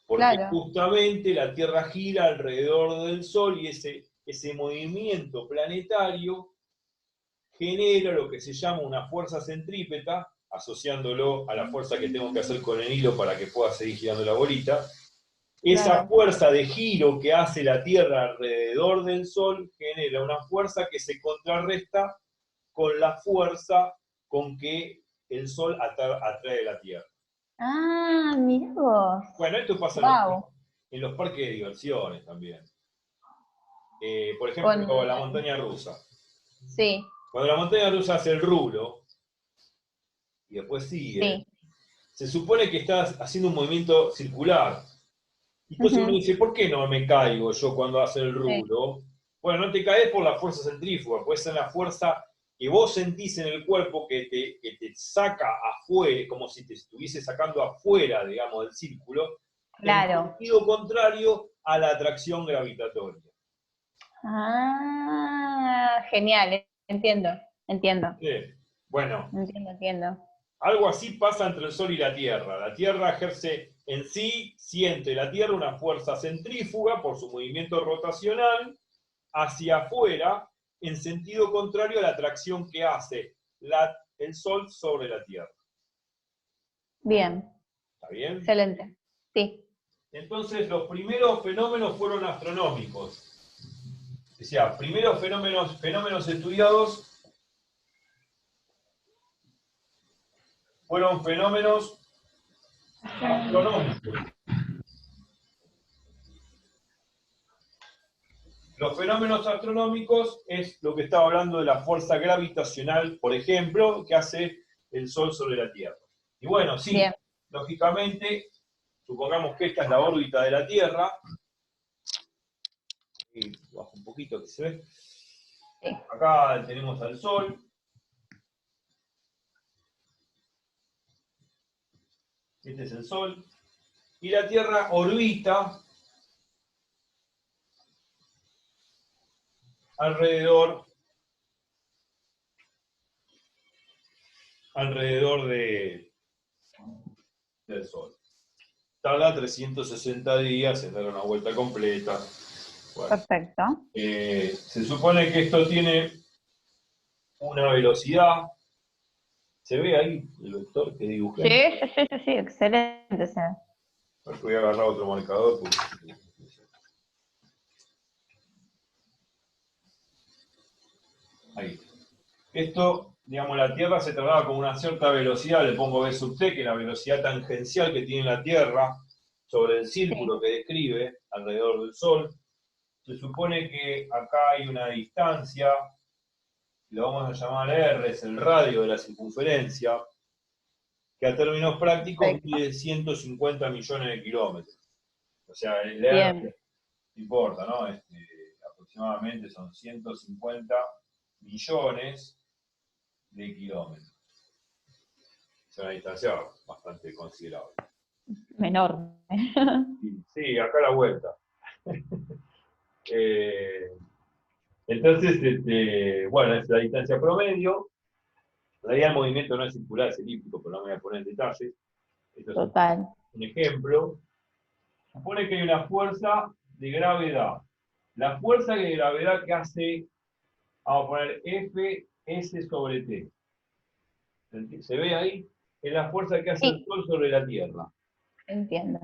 Porque justamente la Tierra gira alrededor del Sol, y ese movimiento planetario genera lo que se llama una fuerza centrípeta, asociándolo a la fuerza que tengo que hacer con el hilo para que pueda seguir girando la bolita. Esa fuerza de giro que hace la Tierra alrededor del Sol genera una fuerza que se contrarresta con la fuerza con que el Sol atrae la Tierra. Ah, mirá vos. Bueno, esto pasa en los parques de diversiones también. Por ejemplo, la montaña rusa. Sí. Cuando la montaña rusa hace el rulo y después sigue, se supone que estás haciendo un movimiento circular. Y entonces uno dice, ¿por qué no me caigo yo cuando hace el rulo? Bueno, no te caes por la fuerza centrífuga, puede ser la fuerza que vos sentís en el cuerpo que te saca afuera, como si te estuviese sacando afuera, digamos, del círculo, en sentido contrario a la atracción gravitatoria. Ah, genial, entiendo. Sí. Bueno, entiendo. Algo así pasa entre el Sol y la Tierra. La Tierra ejerce en sí, siente la Tierra una fuerza centrífuga por su movimiento rotacional hacia afuera, en sentido contrario a la atracción que hace el Sol sobre la Tierra. Bien. ¿Está bien? Excelente. Sí. Entonces, los primeros fenómenos fueron astronómicos. O sea, primeros fenómenos estudiados fueron fenómenos astronómicos. Los fenómenos astronómicos es lo que estaba hablando de la fuerza gravitacional, por ejemplo, que hace el Sol sobre la Tierra. Y bueno, sí, lógicamente, supongamos que esta es la órbita de la Tierra. Y bajo un poquito que se ve. Acá tenemos al Sol. Este es el Sol. Y la Tierra orbita alrededor del Sol. Tarda 360 días en dar una vuelta completa. Bueno, perfecto. Se supone que esto tiene una velocidad. ¿Se ve ahí el vector que Sí, dibujé? sí, sí, sí, sí, excelente. Se ve. Voy a agarrar otro marcador. Ahí. Esto, digamos, la Tierra se traslada con una cierta velocidad, le pongo v sub t, que es la velocidad tangencial que tiene la Tierra sobre el Sí, círculo que describe alrededor del Sol. Se supone que acá hay una distancia, lo vamos a llamar R, es el radio de la circunferencia, que a términos prácticos perfecto. mide 150 millones de kilómetros. O sea, el R Bien, no importa, ¿no? Aproximadamente son 150 millones de kilómetros. Es una distancia bastante considerable. enorme. Sí, acá a la vuelta. Entonces, bueno, es la distancia promedio. En realidad el movimiento no es circular, es elíptico, pero no me voy a poner en detalles. Esto es Total. un ejemplo. Supone que hay una fuerza de gravedad. La fuerza de gravedad que hace, vamos a poner F S sobre T. ¿Se ve ahí? Es la fuerza que hace el Sí, Sol sobre la Tierra. entiendo.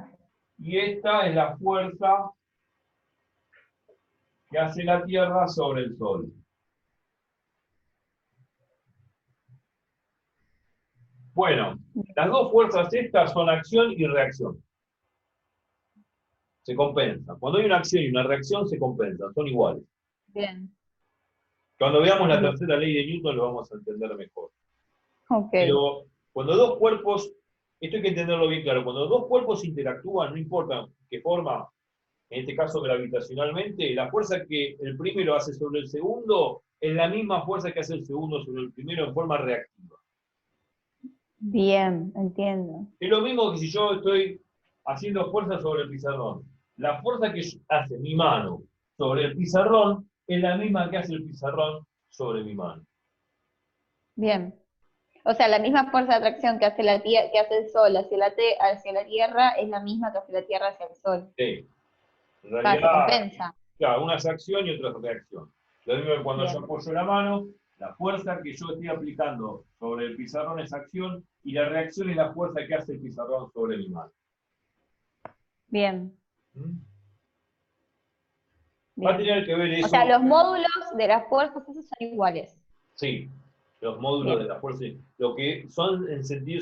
Y esta es la fuerza que hace la Tierra sobre el Sol. Bueno, las dos fuerzas estas son acción y reacción. Se compensan. Cuando hay una acción y una reacción, se compensan, son iguales. Bien, Cuando veamos la bien. tercera ley de Newton lo vamos a entender mejor. Ok, Pero cuando dos cuerpos, esto hay que entenderlo bien claro, cuando dos cuerpos interactúan, no importa qué forma, en este caso gravitacionalmente, la fuerza que el primero hace sobre el segundo es la misma fuerza que hace el segundo sobre el primero en forma reactiva. bien, entiendo. Es lo mismo que si yo estoy haciendo fuerza sobre el pizarrón. La fuerza que hace mi mano sobre el pizarrón es la misma que hace el pizarrón sobre mi mano. Bien. O sea, la misma fuerza de atracción que hace que hace el Sol hacia la Tierra es la misma que hace la Tierra hacia el Sol. Sí, en Ah, se realidad, compensa. claro, una es acción y otra es reacción. Lo mismo que cuando yo Bien, apoyo la mano, la fuerza que yo estoy aplicando sobre el pizarrón es acción y la reacción es la fuerza que hace el pizarrón sobre mi mano. bien, ¿Mm? Va a bien. tener que ver O sea, eso, los módulos de las fuerzas esos son iguales. sí, los módulos de Bien, la fuerza, lo que son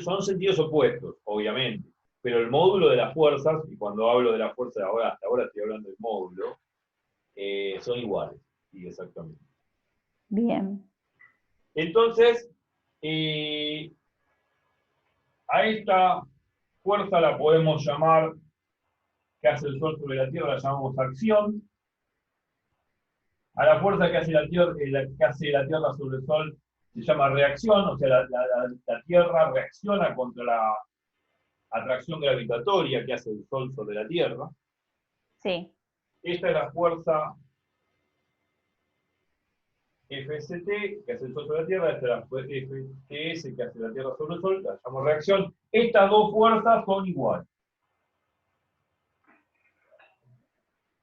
son sentidos opuestos, obviamente, pero el módulo de las fuerzas, y cuando hablo de la fuerza de ahora, hasta ahora estoy hablando del módulo, son iguales, sí, exactamente. bien, Entonces, a esta fuerza la podemos llamar, que hace el Sol sobre la Tierra, la llamamos acción. A la fuerza que hace la Tierra sobre el Sol se llama reacción, o sea, la Tierra reacciona contra la atracción gravitatoria que hace el Sol sobre la Tierra. sí, Esta es la fuerza FST que hace el Sol sobre la Tierra, esta es la FTS que hace la Tierra sobre el Sol, la llamamos reacción. Estas dos fuerzas son iguales.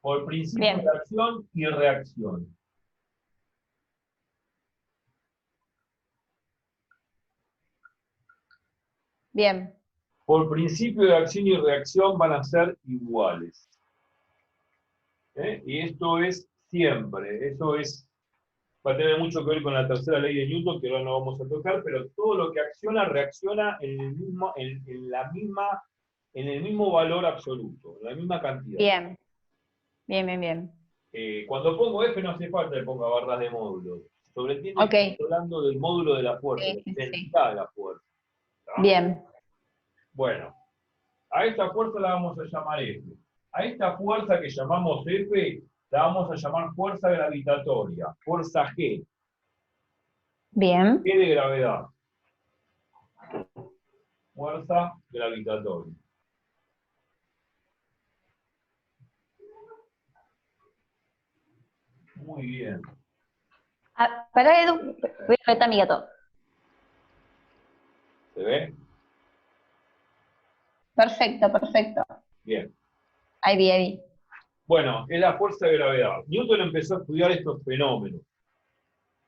Por principio de bien, acción y reacción. bien, Por principio de acción y reacción van a ser iguales. Y esto es siempre, va a tener mucho que ver con la tercera ley de Newton, que ahora no vamos a tocar, pero todo lo que acciona, reacciona en el mismo valor absoluto, en la misma cantidad. bien, bien, bien, bien. Cuando pongo F no hace falta que ponga barras de módulo. Sobreentiende Ok, que estoy hablando del módulo de la fuerza, sí, la sí, sí. intensidad de la fuerza. ¿Tá? Bien, Bueno, a esta fuerza la vamos a llamar F. A esta fuerza que llamamos F, la vamos a llamar fuerza gravitatoria, fuerza G, bien, G de gravedad, fuerza gravitatoria. Muy bien. Ah, para Edu, voy a retar a mi gato. ¿Se ve? Perfecto, perfecto. Bien. Ahí vi, ahí vi. Bueno, es la fuerza de gravedad. Newton empezó a estudiar estos fenómenos.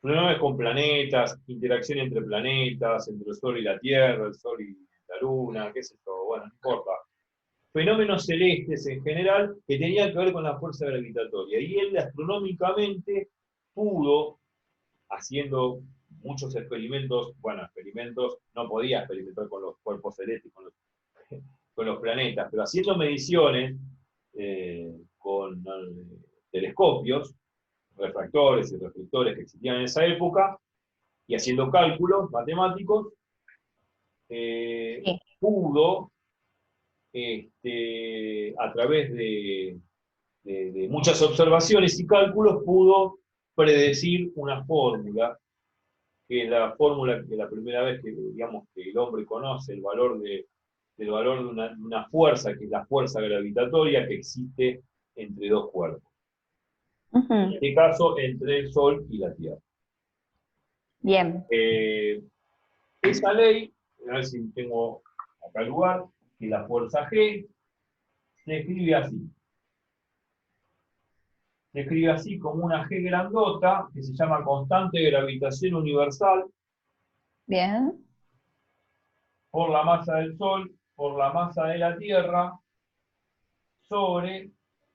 fenómenos con planetas, interacción entre planetas, entre el Sol y la Tierra, el Sol y la Luna, qué sé yo, bueno, no importa. Fenómenos celestes en general que tenían que ver con la fuerza gravitatoria. Y él astronómicamente pudo, haciendo muchos experimentos, bueno, experimentos, no podía experimentar con los cuerpos celestes, con los planetas, pero haciendo mediciones con telescopios, refractores y reflectores que existían en esa época, y haciendo cálculos matemáticos, Sí. pudo, a través de muchas observaciones y cálculos, pudo predecir una fórmula, que es la fórmula que la primera vez que, digamos, que el hombre conoce el valor del valor de una fuerza, que es la fuerza gravitatoria que existe entre dos cuerpos. En este caso, entre el Sol y la Tierra. Bien. Esa ley, a ver si tengo acá el lugar, que la fuerza G se escribe así. Se escribe así como una G grandota, que se llama constante de gravitación universal, Bien. por la masa del Sol, por la masa de la Tierra, sobre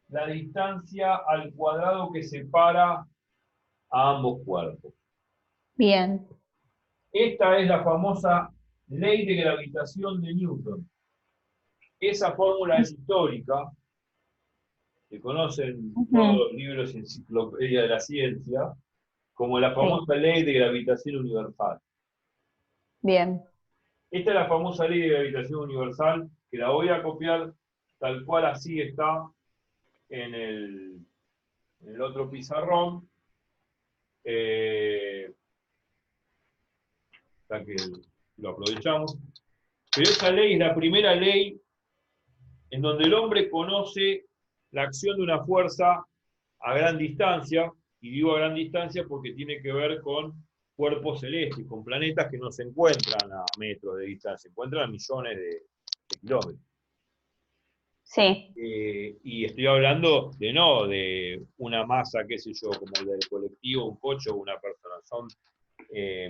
la distancia al cuadrado que separa a ambos cuerpos. Bien. Esta es la famosa ley de gravitación de Newton. Esa fórmula es histórica, se conocen todos los libros y enciclopedia de la ciencia, como la famosa ley de gravitación universal. Bien. Esta es la famosa ley de gravitación universal, que la voy a copiar tal cual así está en el otro pizarrón. Ya que lo aprovechamos. Pero esa ley es la primera ley en donde el hombre conoce la acción de una fuerza a gran distancia, y digo a gran distancia porque tiene que ver con cuerpos celestes, con planetas que no se encuentran a metros de distancia, se encuentran a millones de kilómetros. Sí. Y estoy hablando no de una masa, qué sé yo, como el del colectivo, un coche o una persona, son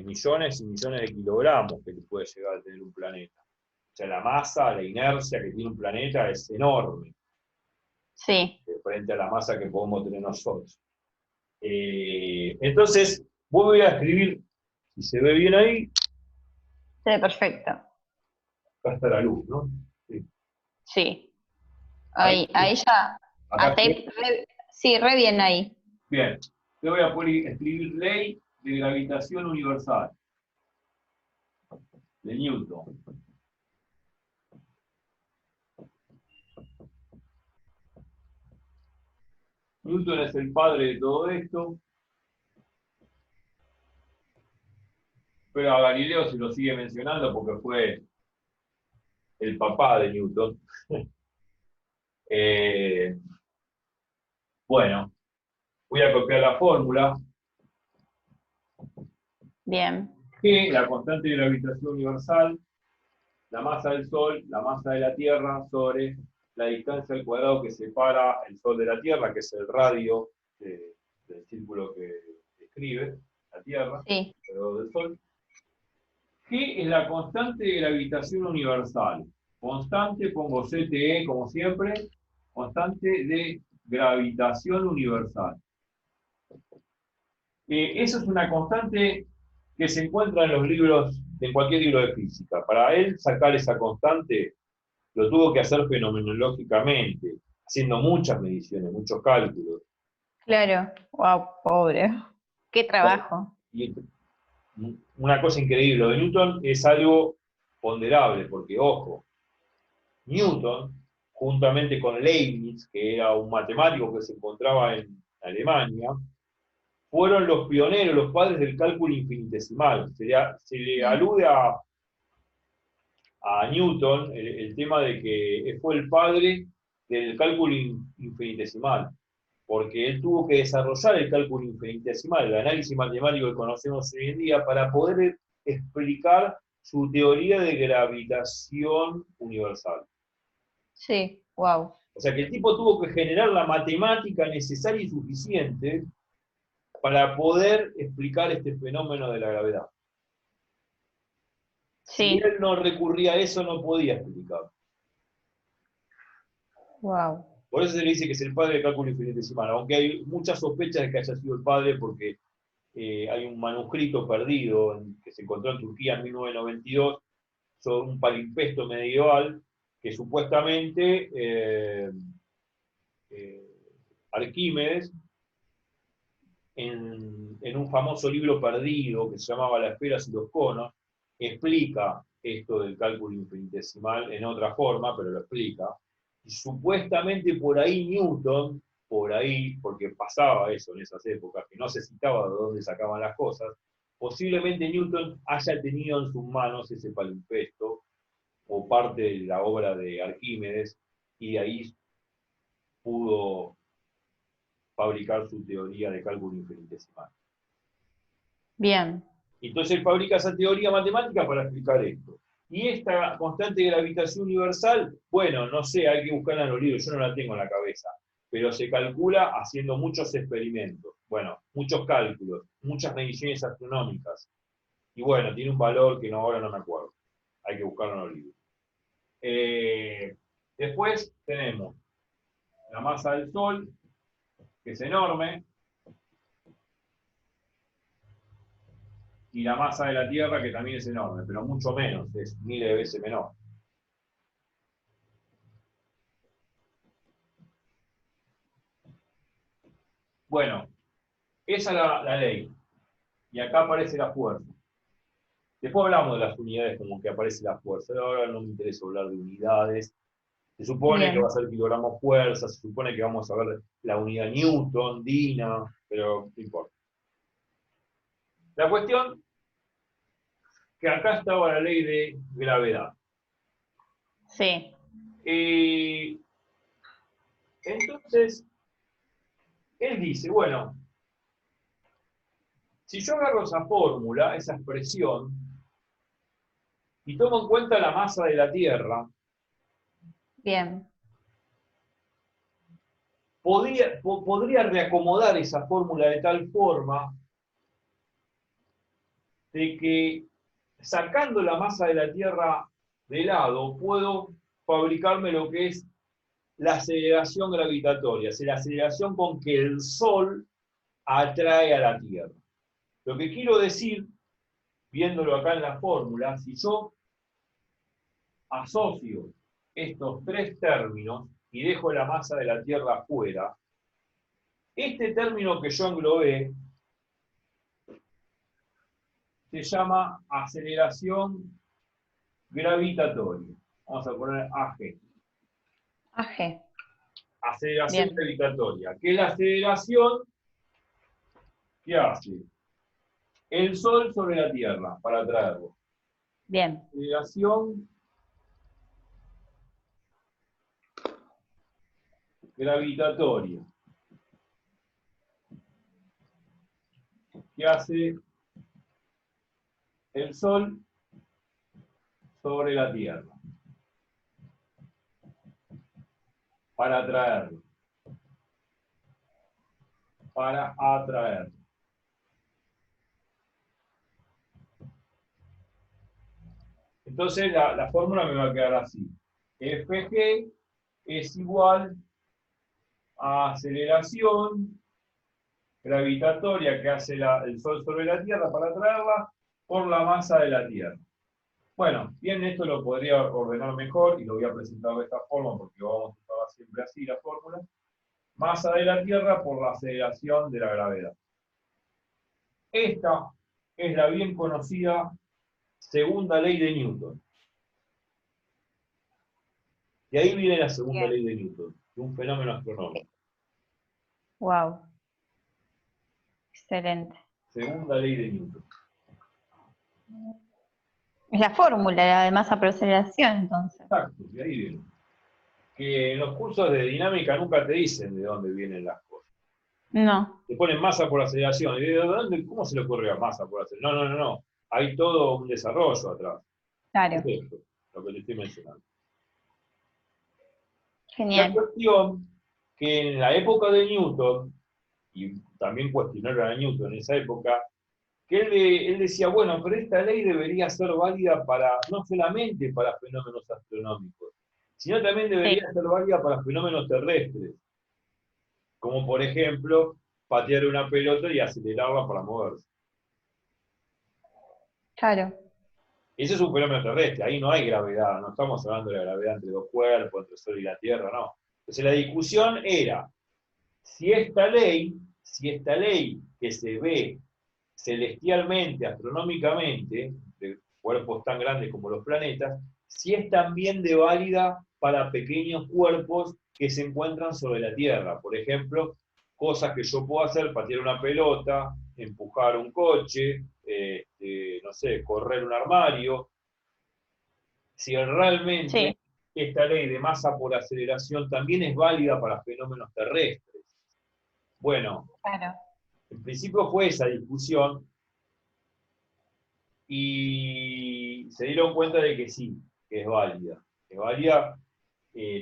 millones y millones de kilogramos que puede llegar a tener un planeta. O sea, la masa, la inercia que tiene un planeta es enorme. Sí. Frente a la masa que podemos tener nosotros. Entonces, voy a escribir, si se ve bien ahí. Se ve perfecto. Acá está la luz, ¿no? Sí. Sí. Ahí ya. Acá Sí, re bien ahí. bien. Yo voy a poner, escribir ley de gravitación universal de Newton. Newton es el padre de todo esto, pero a Galileo se lo sigue mencionando porque fue el papá de Newton. Bueno, voy a copiar la fórmula. Bien. G, la constante de gravitación universal, la masa del Sol, la masa de la Tierra, sobre la distancia al cuadrado que separa el Sol de la Tierra, que es el radio del círculo que describe la Tierra, Sí. alrededor del Sol. G es la constante de gravitación universal. Constante, pongo CTE como siempre, constante de gravitación universal. Eso es una constante que se encuentra en los libros, en cualquier libro de física. Para él sacar esa constante lo tuvo que hacer fenomenológicamente, haciendo muchas mediciones, muchos cálculos. Claro. Wow, pobre. Qué trabajo. Y una cosa increíble, lo de Newton es algo ponderable, porque ojo, Newton, juntamente con Leibniz, que era un matemático que se encontraba en Alemania, fueron los pioneros, los padres del cálculo infinitesimal. Se le alude a Newton el tema de que fue el padre del cálculo infinitesimal, porque él tuvo que desarrollar el cálculo infinitesimal, el análisis matemático que conocemos hoy en día, para poder explicar su teoría de gravitación universal. Sí, wow. O sea que el tipo tuvo que generar la matemática necesaria y suficiente para poder explicar este fenómeno de la gravedad. Si Sí. él no recurría a eso, no podía explicar. Wow. Por eso se le dice que es el padre del cálculo infinitesimal, aunque hay muchas sospechas de que haya sido el padre porque hay un manuscrito perdido que se encontró en Turquía en 1992 sobre un palimpsesto medieval que supuestamente Arquímedes, en un famoso libro perdido que se llamaba Las esferas y los conos, explica esto del cálculo infinitesimal en otra forma, pero lo explica. Y supuestamente por ahí Newton, por ahí, porque pasaba eso en esas épocas, que no se citaba de dónde sacaban las cosas, posiblemente Newton haya tenido en sus manos ese palimpsesto o parte de la obra de Arquímedes, y de ahí pudo fabricar su teoría de cálculo infinitesimal. Bien. Entonces él fabrica esa teoría matemática para explicar esto. Y esta constante de gravitación universal, bueno, no sé, hay que buscarla en los libros, yo no la tengo en la cabeza, pero se calcula haciendo muchos experimentos, bueno, muchos cálculos, muchas mediciones astronómicas. Y bueno, tiene un valor que ahora no me acuerdo, hay que buscarlo en los libros. Después tenemos la masa del Sol, que es enorme, y la masa de la Tierra, que también es enorme, pero mucho menos, es miles de veces menor. Bueno, esa es la ley. Y acá aparece la fuerza. Después hablamos de las unidades como que aparece la fuerza. Ahora no me interesa hablar de unidades. Se supone que Bien. va a ser kilogramo fuerza, se supone que vamos a ver la unidad Newton, Dina, pero no importa. La cuestión que acá estaba la ley de gravedad. Sí. Entonces, él dice, bueno, si yo agarro esa fórmula, esa expresión, y tomo en cuenta la masa de la Tierra, Bien. podría reacomodar esa fórmula de tal forma de que sacando la masa de la Tierra de lado, puedo fabricarme lo que es la aceleración gravitatoria, es la aceleración con que el Sol atrae a la Tierra. Lo que quiero decir, viéndolo acá en la fórmula, si yo asocio estos tres términos y dejo la masa de la Tierra afuera, este término que yo englobé se llama aceleración gravitatoria. Vamos a poner AG. AG. Aceleración Bien. gravitatoria. ¿Qué es la aceleración que hace el Sol sobre la Tierra para atraerlo? Bien. Aceleración gravitatoria. ¿Qué hace el Sol sobre la Tierra para atraerlo? Para atraerlo. Entonces la fórmula me va a quedar así. Fg es igual a aceleración gravitatoria que hace el Sol sobre la Tierra para atraerla por la masa de la Tierra. Bueno, bien, esto lo podría ordenar mejor y lo voy a presentar de esta forma porque vamos a usar siempre así la fórmula. Masa de la Tierra por la aceleración de la gravedad. Esta es la bien conocida segunda ley de Newton. Y ahí viene la segunda Bien. ley de Newton, de un fenómeno astronómico. Wow. Excelente. Segunda ley de Newton. Es la fórmula de masa por aceleración, entonces. Exacto, y ahí viene. Que en los cursos de dinámica nunca te dicen de dónde vienen las cosas. No. Te ponen masa por aceleración. Y ¿de dónde, cómo se le ocurrió masa por aceleración? No. Hay todo un desarrollo atrás. Claro. Es esto, lo que te estoy mencionando. La Genial. cuestión que en la época de Newton y también cuestionaron a Newton en esa época, que él decía, bueno, pero esta ley debería ser válida no solamente para fenómenos astronómicos, sino también debería ser válida para fenómenos terrestres, como por ejemplo patear una pelota y acelerarla para moverse. Claro. Ese es un fenómeno terrestre, ahí no hay gravedad, no estamos hablando de la gravedad entre dos cuerpos, entre el Sol y la Tierra, no. Entonces la discusión era si esta ley que se ve celestialmente, astronómicamente, de cuerpos tan grandes como los planetas, si es también de válida para pequeños cuerpos que se encuentran sobre la Tierra. Por ejemplo, cosas que yo puedo hacer, patear una pelota, empujar un coche, no sé, correr un armario. Si realmente esta ley de masa por aceleración también es válida para fenómenos terrestres. Bueno, en principio fue esa discusión y se dieron cuenta de que sí, que es válida. Es válida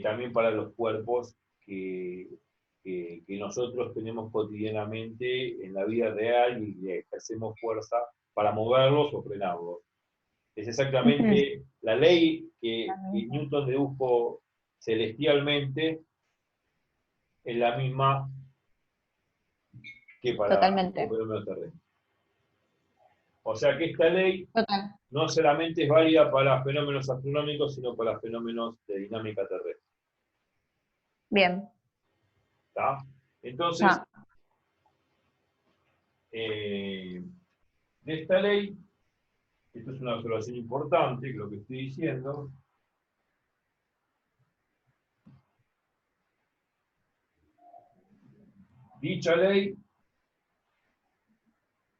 también para los cuerpos que nosotros tenemos cotidianamente en la vida real y le ejercemos fuerza para moverlos o frenarlos. Es exactamente la ley que Newton dedujo celestialmente, es la misma que para los fenómenos terrestres. O sea que esta ley no solamente es válida para fenómenos astronómicos, sino para fenómenos de dinámica terrestre. Bien. ¿Está? Entonces, de esta ley, esto es una observación importante, que lo que estoy diciendo, dicha ley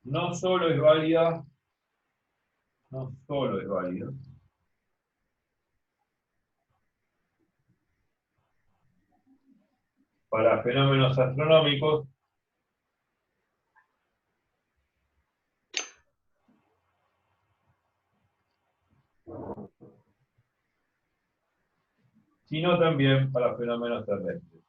no solo es válida para fenómenos astronómicos, sino también para fenómenos terrestres.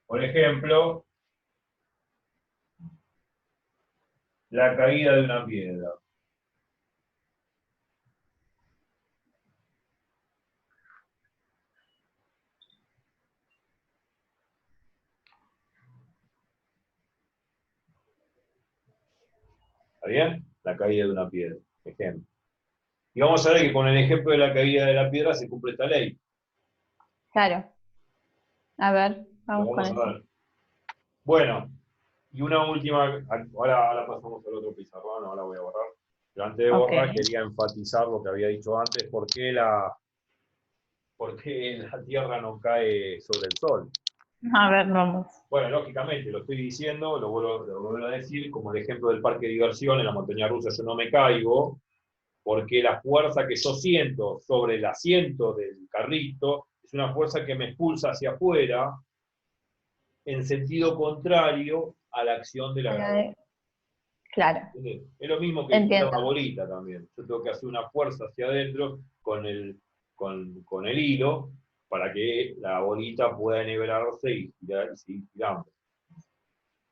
Por ejemplo, la caída de una piedra. ¿Está bien? La caída de una piedra, ejemplo. Y vamos a ver que con el ejemplo de la caída de la piedra se cumple esta ley. Claro. A ver, vamos con eso. Ver. Bueno, y una última, ahora pasamos al otro pizarrón, ahora voy a borrar. Pero antes de borrar quería enfatizar lo que había dicho antes, por qué la Tierra no cae sobre el Sol. A ver, vamos. Bueno, lógicamente, lo estoy diciendo, lo vuelvo a decir, como el ejemplo del parque de diversión, en la montaña rusa yo no me caigo, porque la fuerza que yo siento sobre el asiento del carrito es una fuerza que me expulsa hacia afuera en sentido contrario a la acción de la gravedad. Claro. Es lo mismo que tirar una bolita también. Yo tengo que hacer una fuerza hacia adentro con el hilo para que la bolita pueda enhebrarse y seguir tirando.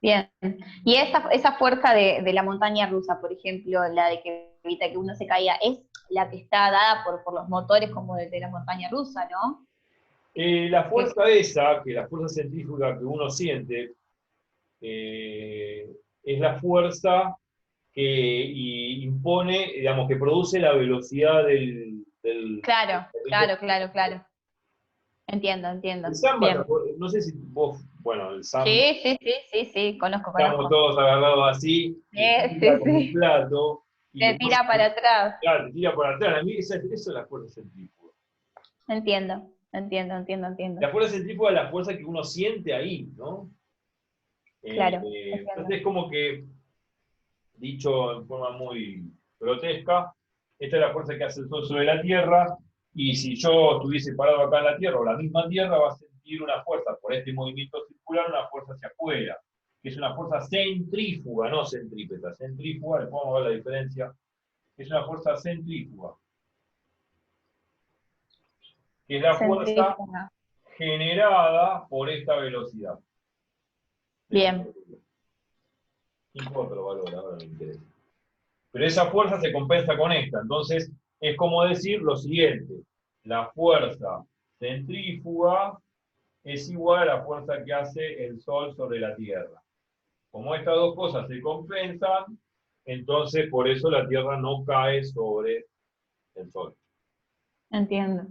Bien. Y esa fuerza de la montaña rusa, por ejemplo, la de que evita que uno se caiga, es la que está dada por los motores como de la montaña rusa, ¿no? La fuerza esa, que la fuerza centrífuga que uno siente, es la fuerza que impone, digamos, que produce la velocidad del Claro. Entiendo. El samba, no sé si vos, bueno, el samba. Sí, conozco. Estamos todos agarrados así, con un plato. Te tira para atrás. Claro, te tira para atrás. A mí eso es la fuerza centrífuga. Entiendo. La fuerza centrífuga es la fuerza que uno siente ahí, ¿no? Claro. Entonces es como que, dicho en forma muy grotesca, esta es la fuerza que hace el Sol sobre la Tierra, y si yo estuviese parado acá en la Tierra, o la misma Tierra va a sentir una fuerza por este movimiento circular circular una fuerza hacia afuera, que es una fuerza centrífuga, no centrípeta. Centrífuga, le podemos ver la diferencia, es una fuerza centrífuga, que es la fuerza Centrífuga. generada por esta velocidad. Bien. No importa los valores, ahora me interesa. Pero esa fuerza se compensa con esta. Entonces, es como decir lo siguiente. La fuerza centrífuga es igual a la fuerza que hace el Sol sobre la Tierra. Como estas dos cosas se compensan, entonces por eso la Tierra no cae sobre el Sol. Entiendo.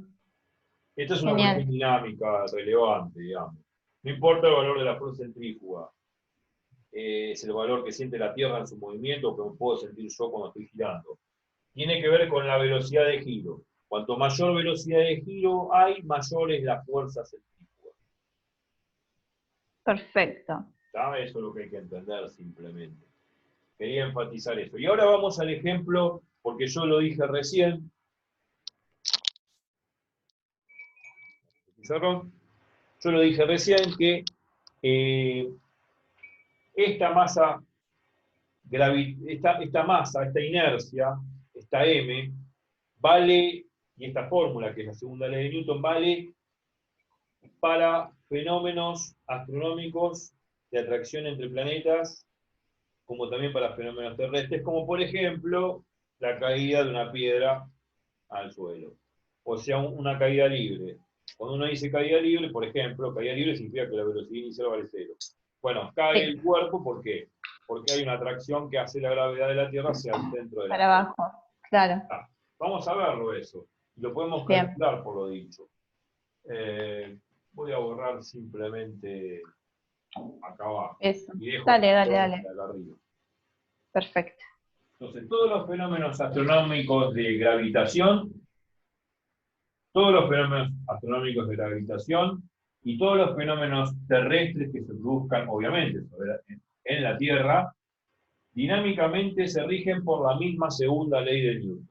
Esta es una Genial. cuestión dinámica relevante, digamos. No importa el valor de la fuerza centrífuga. Es el valor que siente la Tierra en su movimiento, que puedo sentir yo cuando estoy girando. Tiene que ver con la velocidad de giro. Cuanto mayor velocidad de giro hay, mayor es la fuerza centrífuga. Perfecto. ¿Está? Eso es lo que hay que entender simplemente. Quería enfatizar eso. Y ahora vamos al ejemplo, porque yo lo dije recién. Yo lo dije recién que esta masa, esta inercia, esta M, vale, y esta fórmula, que es la segunda ley de Newton, vale para fenómenos astronómicos de atracción entre planetas, como también para fenómenos terrestres, como por ejemplo la caída de una piedra al suelo. O sea, una caída libre. Cuando uno dice caída libre, por ejemplo, caída libre significa que la velocidad inicial vale 0. Bueno, cae el cuerpo, ¿por qué? Porque hay una atracción que hace la gravedad de la Tierra hacia el centro de la Para abajo, claro. Vamos a verlo eso. Y lo podemos calcular por lo dicho. Voy a borrar simplemente acá abajo. Eso. Y dejo Dale. acá arriba. Perfecto. Entonces, todos los fenómenos astronómicos de gravitación, todos los fenómenos astronómicos de gravitación y todos los fenómenos terrestres que se produzcan, obviamente, en la Tierra, dinámicamente se rigen por la misma segunda ley de Newton.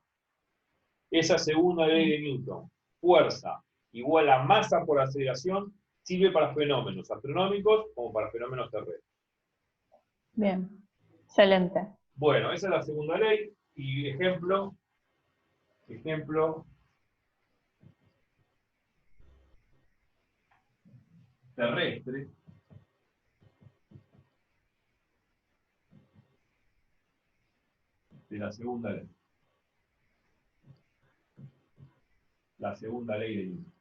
Esa segunda ley de Newton, fuerza igual a masa por aceleración, sirve para fenómenos astronómicos como para fenómenos terrestres. Bien, excelente. Bueno, esa es la segunda ley. Y ejemplo terrestre. De la segunda ley. La segunda ley de Newton.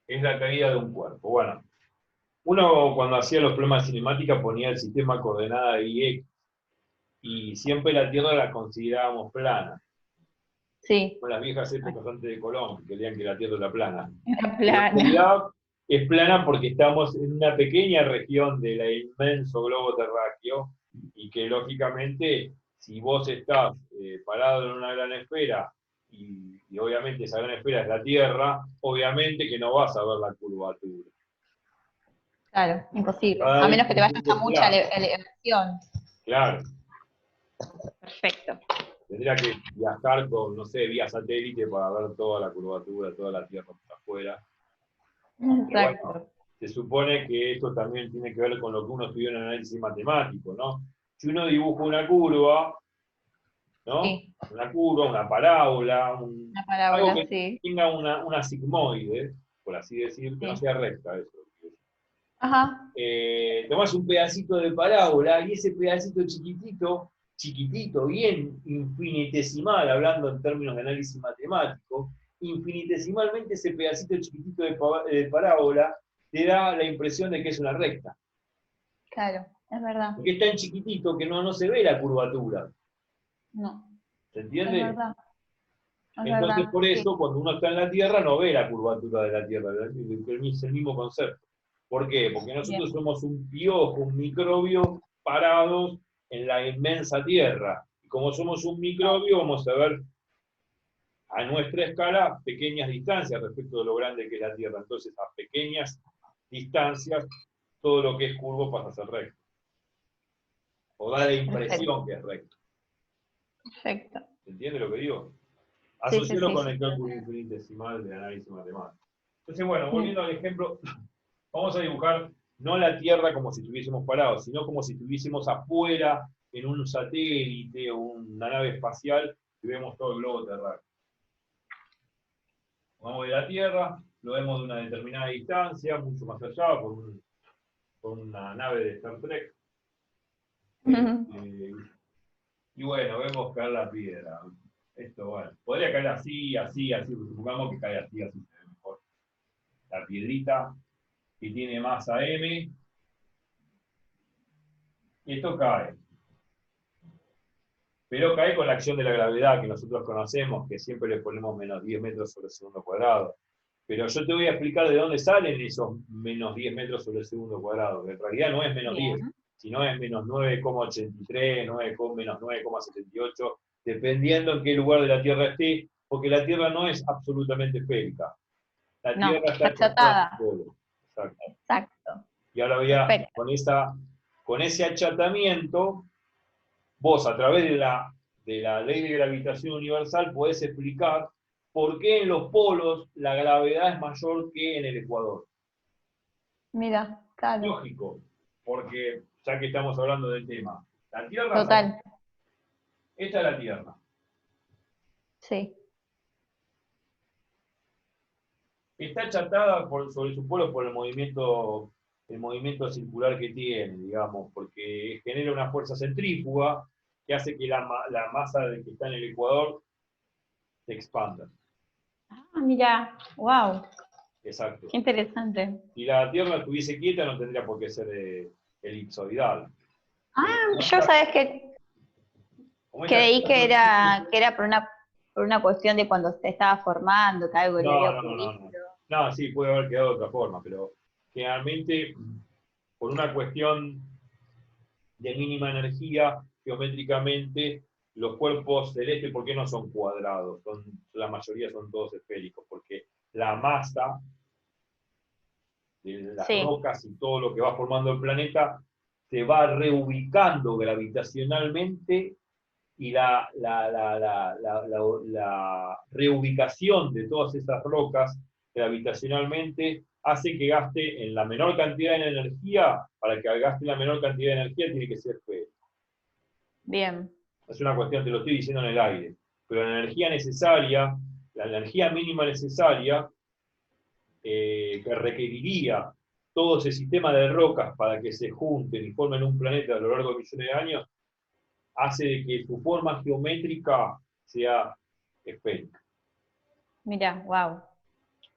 Es la caída de un cuerpo. Bueno, uno cuando hacía los problemas de cinemática ponía el sistema coordenada de IX y siempre la Tierra la considerábamos plana. Sí. Con las viejas épocas antes de Colón, que creían que la Tierra era plana. Era plana. En realidad es plana porque estamos en una pequeña región del inmenso globo terráqueo y que lógicamente si vos estás parado en una gran esfera y obviamente esa gran esfera es la Tierra, obviamente que no vas a ver la curvatura. Claro, imposible. A menos que te vayas a mucha elevación. Claro. Perfecto. Tendría que viajar con, no sé, vía satélite para ver toda la curvatura, toda la Tierra por afuera. Exacto. Bueno, se supone que esto también tiene que ver con lo que uno estudió en análisis matemático, ¿no? Si uno dibuja una curva, ¿no? Sí. Una curva, una parábola, algo que sí. tenga una sigmoide, por así decir, que no sea recta, eso. Ajá. Tomás un pedacito de parábola y ese pedacito chiquitito, bien infinitesimal, hablando en términos de análisis matemático, infinitesimalmente ese pedacito chiquitito de parábola te da la impresión de que es una recta. Claro, es verdad. Porque es tan chiquitito que no se ve la curvatura. No. ¿Se entiende? Es verdad. Entonces, por eso, cuando uno está en la Tierra, no ve la curvatura de la Tierra. Es el mismo concepto. ¿Por qué? Porque nosotros somos un piojo, un microbio parados en la inmensa Tierra. Y como somos un microbio, vamos a ver a nuestra escala pequeñas distancias respecto de lo grande que es la Tierra. Entonces, a pequeñas distancias, todo lo que es curvo pasa a ser recto. O da la impresión que es recto. Perfecto. ¿Se entiende lo que digo? Asociarlo con el cálculo infinitesimal de análisis matemático. Entonces, bueno, volviendo al ejemplo, vamos a dibujar no la Tierra como si estuviésemos parados, sino como si estuviésemos afuera en un satélite o una nave espacial y vemos todo el globo terráqueo. Vamos de la Tierra, lo vemos de una determinada distancia, mucho más allá, por una nave de Star Trek. Y bueno, vemos caer la piedra. Esto, bueno, podría caer así, así, así, pero supongamos que cae así, así se ve mejor. La piedrita que tiene masa M, y esto cae. Pero cae con la acción de la gravedad que nosotros conocemos, que siempre le ponemos menos 10 metros sobre el segundo cuadrado. Pero yo te voy a explicar de dónde salen esos menos 10 metros sobre el segundo cuadrado, que en realidad no es menos 10, sino es menos 9,83, menos 9,78, dependiendo en qué lugar de la Tierra esté, porque la Tierra no es absolutamente esférica. La Tierra está achatada en polo. Exacto. Y ahora voy a, con ese achatamiento, vos a través de la ley de gravitación universal podés explicar por qué en los polos la gravedad es mayor que en el ecuador. Mira, claro. Lógico, porque ya que estamos hablando del tema, la Tierra... Total. Esta es la Tierra. Sí. Está achatada sobre su polo por el movimiento circular que tiene, digamos, porque genera una fuerza centrífuga que hace que la masa que está en el ecuador se expanda. Ah, mira, wow. Exacto. Qué interesante. Si la Tierra estuviese quieta no tendría por qué ser elipsoidal. Yo sabes que creí que era por una cuestión de cuando se estaba formando, que algo le había ocurrido. No, sí, puede haber quedado de otra forma, pero generalmente por una cuestión de mínima energía, geométricamente, los cuerpos celestes, ¿por qué no son cuadrados? La mayoría son todos esféricos, porque la masa de las rocas y todo lo que va formando el planeta se va reubicando gravitacionalmente y la reubicación de todas esas rocas gravitacionalmente hace que gaste en la menor cantidad de energía. Para que gaste la menor cantidad de energía tiene que ser esférico. Bien. Es una cuestión, te lo estoy diciendo en el aire, pero la energía necesaria, la energía mínima necesaria que requeriría todo ese sistema de rocas para que se junten y formen un planeta a lo largo de millones de años, hace de que su forma geométrica sea esférica. Mira, wow.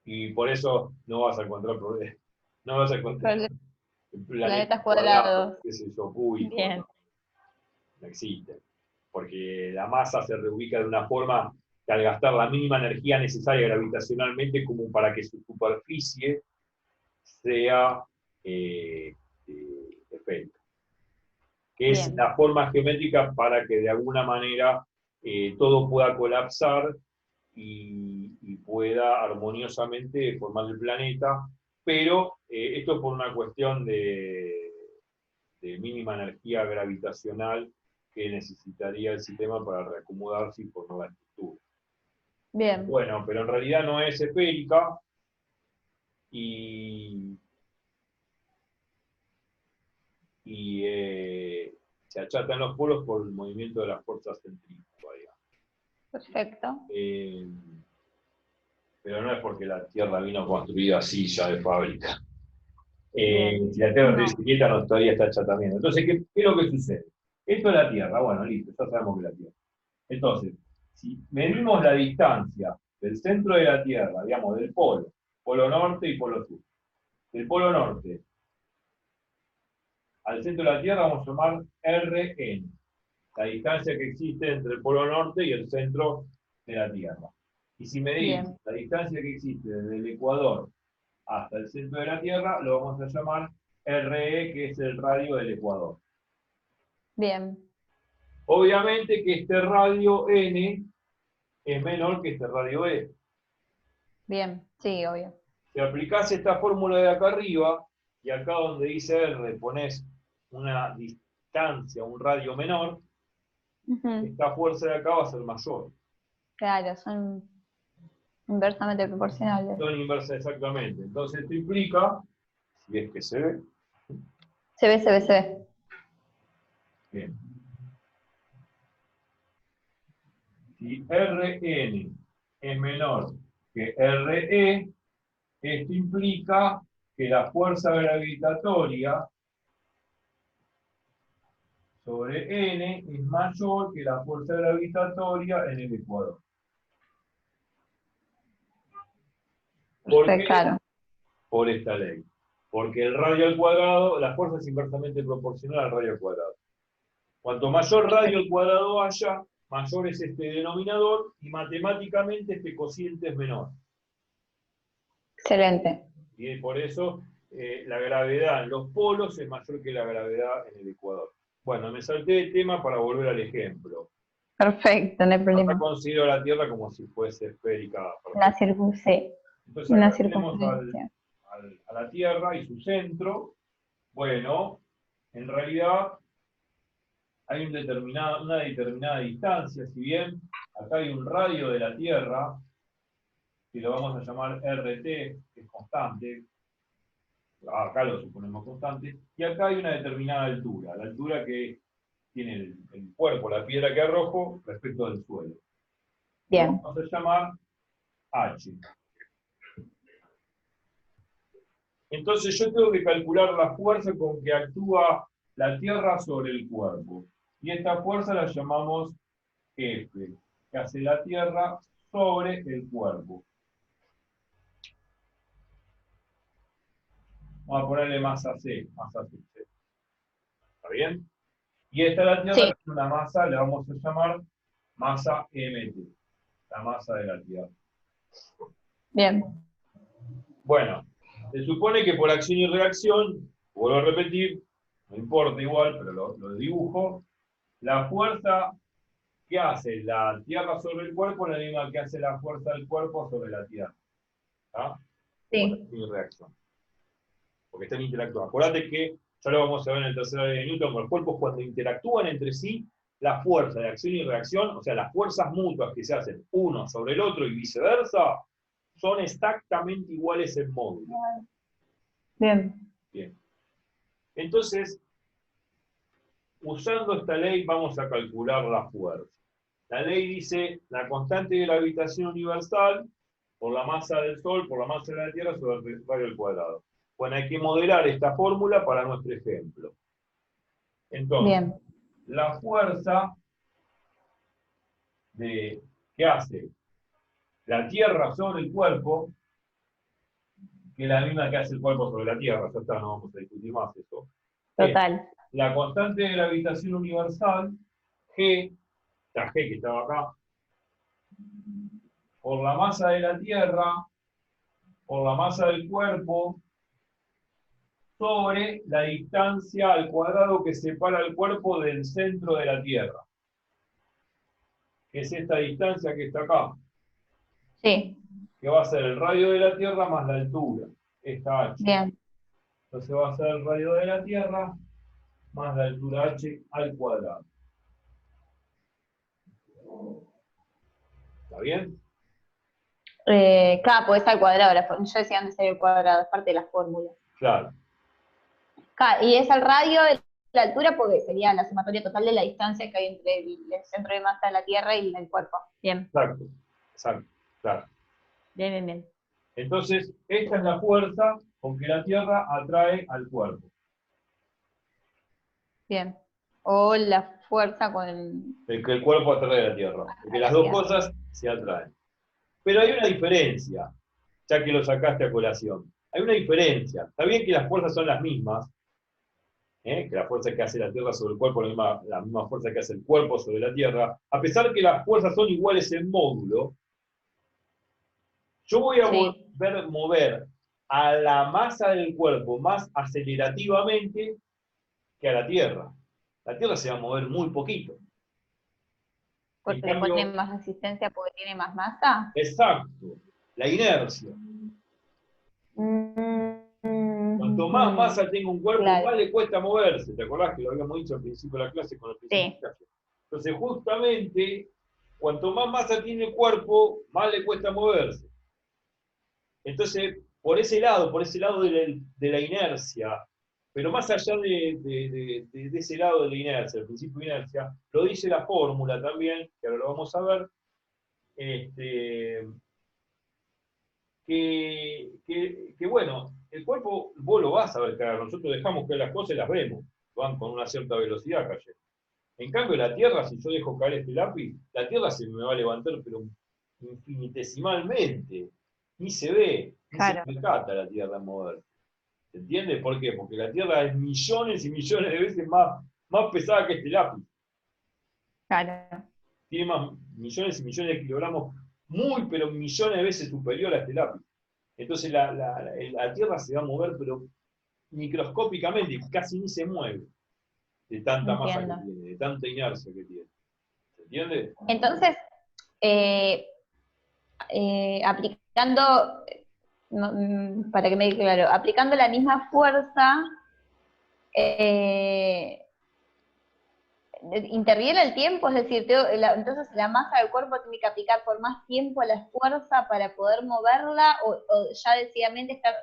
Y por eso no vas a encontrar problemas. No vas a encontrar planetas cuadrados. Que se cúbicos. Bien. No existen. Porque la masa se reubica de una forma que al gastar la mínima energía necesaria gravitacionalmente como para que su superficie sea esférica. Que es la forma geométrica para que de alguna manera todo pueda colapsar y pueda armoniosamente formar el planeta, pero esto por una cuestión de mínima energía gravitacional que necesitaría el sistema para reacomodarse y formar la estructura. Bien. Bueno, pero en realidad no es esférica y se achatan los polos por el movimiento de las fuerzas centrífugas, digamos. Perfecto. Pero no es porque la Tierra vino construida así ya de fábrica. Si la Tierra está quieta, no todavía está achatamiento. Entonces, ¿qué es lo que sucede? Esto es la Tierra, bueno, listo, ya sabemos que es la Tierra. Entonces, si medimos la distancia del centro de la Tierra, digamos, del polo norte y polo sur, del polo norte al centro de la Tierra vamos a llamar Rn, la distancia que existe entre el polo norte y el centro de la Tierra. Y si medimos la distancia que existe desde el ecuador hasta el centro de la Tierra, lo vamos a llamar Re, que es el radio del ecuador. Bien. Obviamente que este radio N es menor que este radio E. Bien, sí, obvio. Si aplicás esta fórmula de acá arriba, y acá donde dice R pones una distancia, un radio menor, esta fuerza de acá va a ser mayor. Claro, son inversamente proporcionales. Son inversas exactamente. Entonces esto implica, si es que se ve, Se ve, se ve, se ve. bien. Si Rn es menor que Re, esto implica que la fuerza gravitatoria sobre N es mayor que la fuerza gravitatoria en el ecuador. ¿Por qué? Claro. Por esta ley. Porque el radio al cuadrado, la fuerza es inversamente proporcional al radio al cuadrado. Cuanto mayor radio al cuadrado haya, mayor es este denominador y matemáticamente este cociente es menor. Excelente. Y por eso la gravedad en los polos es mayor que la gravedad en el ecuador. Bueno, me salté el tema para volver al ejemplo. Perfecto, no hay problema. Ahora considero la Tierra como si fuese esférica. Una circunferencia. Entonces Una acá tenemos circunferencia. a la Tierra y su centro. Bueno, en realidad hay una determinada distancia, si bien acá hay un radio de la Tierra, que lo vamos a llamar RT, que es constante, acá lo suponemos constante, y acá hay una determinada altura, la altura que tiene el cuerpo, la piedra que arrojo, respecto del suelo. Bien. Lo vamos a llamar H. Entonces yo tengo que calcular la fuerza con que actúa la Tierra sobre el cuerpo. Y esta fuerza la llamamos F, que hace la Tierra sobre el cuerpo. Vamos a ponerle masa C, masa C. ¿Está bien? Y esta la Tierra Sí. es una masa, la vamos a llamar masa MT, la masa de la Tierra. Bien. Bueno, se supone que por acción y reacción, vuelvo a repetir, no importa igual, pero lo dibujo, la fuerza que hace la Tierra sobre el cuerpo es la misma que hace la fuerza del cuerpo sobre la Tierra. ¿Está? Sí. Por acción y reacción. Porque están interactuando. Acuérdate que, ya lo vamos a ver en el tercer ley de Newton, con los cuerpos cuando interactúan entre sí, la fuerza de acción y reacción, o sea, las fuerzas mutuas que se hacen uno sobre el otro y viceversa, son exactamente iguales en módulo. Bien. Bien. Entonces, usando esta ley vamos a calcular la fuerza. La ley dice la constante de gravitación universal por la masa del Sol, por la masa de la Tierra sobre el radio al cuadrado. Bueno, hay que modelar esta fórmula para nuestro ejemplo. Entonces, Bien. la fuerza que hace la Tierra sobre el cuerpo, que es la misma que hace el cuerpo sobre la Tierra, ya está, no vamos a discutir más eso. Total. La constante de gravitación universal, G, la G que estaba acá, por la masa de la Tierra, por la masa del cuerpo, sobre la distancia al cuadrado que separa el cuerpo del centro de la Tierra. Que es esta distancia que está acá. Sí. Que va a ser el radio de la Tierra más la altura, esta H. Bien. Entonces va a ser el radio de la Tierra más la altura H al cuadrado. ¿Está bien? Claro, pues está al cuadrado. Yo decía antes el cuadrado, es parte de la fórmula. Claro. Claro, y es el radio de la altura porque sería la sumatoria total de la distancia que hay entre el centro de masa de la Tierra y el cuerpo. Bien. Exacto, claro. Bien, bien, bien. Entonces, esta es la fuerza con que la Tierra atrae al cuerpo. Bien. O la fuerza con El que el cuerpo atrae a la Tierra. Porque las dos cosas se atraen. Pero hay una diferencia, ya que lo sacaste a colación. Hay una diferencia. Está bien que las fuerzas son las mismas, que la fuerza que hace la Tierra sobre el cuerpo es la misma fuerza que hace el cuerpo sobre la Tierra. A pesar que las fuerzas son iguales en módulo, yo voy a mover a la masa del cuerpo más acelerativamente que a la Tierra. La Tierra se va a mover muy poquito. porque le pone más resistencia porque tiene más masa. Exacto, la inercia. Cuanto más masa tenga un cuerpo, más le cuesta moverse. ¿Te acordás que lo habíamos dicho al principio de la clase con el principio de clase? Entonces, justamente, cuanto más masa tiene el cuerpo, más le cuesta moverse. Entonces, por ese lado de la inercia, pero más allá de ese lado de la inercia, el principio de inercia, lo dice la fórmula también, que ahora lo vamos a ver, que bueno, el cuerpo vos lo vas a ver caer, nosotros dejamos que las cosas las vemos, van con una cierta velocidad cayendo. En cambio, la Tierra, si yo dejo caer este lápiz, la Tierra se me va a levantar, pero infinitesimalmente. Ni se ve, ni se Claro, percata la Tierra en moverse. ¿Se entiende? ¿Por qué? Porque la Tierra es millones y millones de veces más pesada que este lápiz. claro. Tiene más millones y millones de kilogramos, pero millones de veces superior a este lápiz. Entonces la Tierra se va a mover, pero microscópicamente, casi ni se mueve de tanta masa que Entiendo. tiene, de tanta inercia que tiene. ¿Se entiende? Entonces, eh, aplicando, para que me quede claro, aplicando la misma fuerza, eh, interviene el tiempo, es decir, entonces la masa del cuerpo tiene que aplicar por más tiempo la fuerza para poder moverla, o ya decididamente está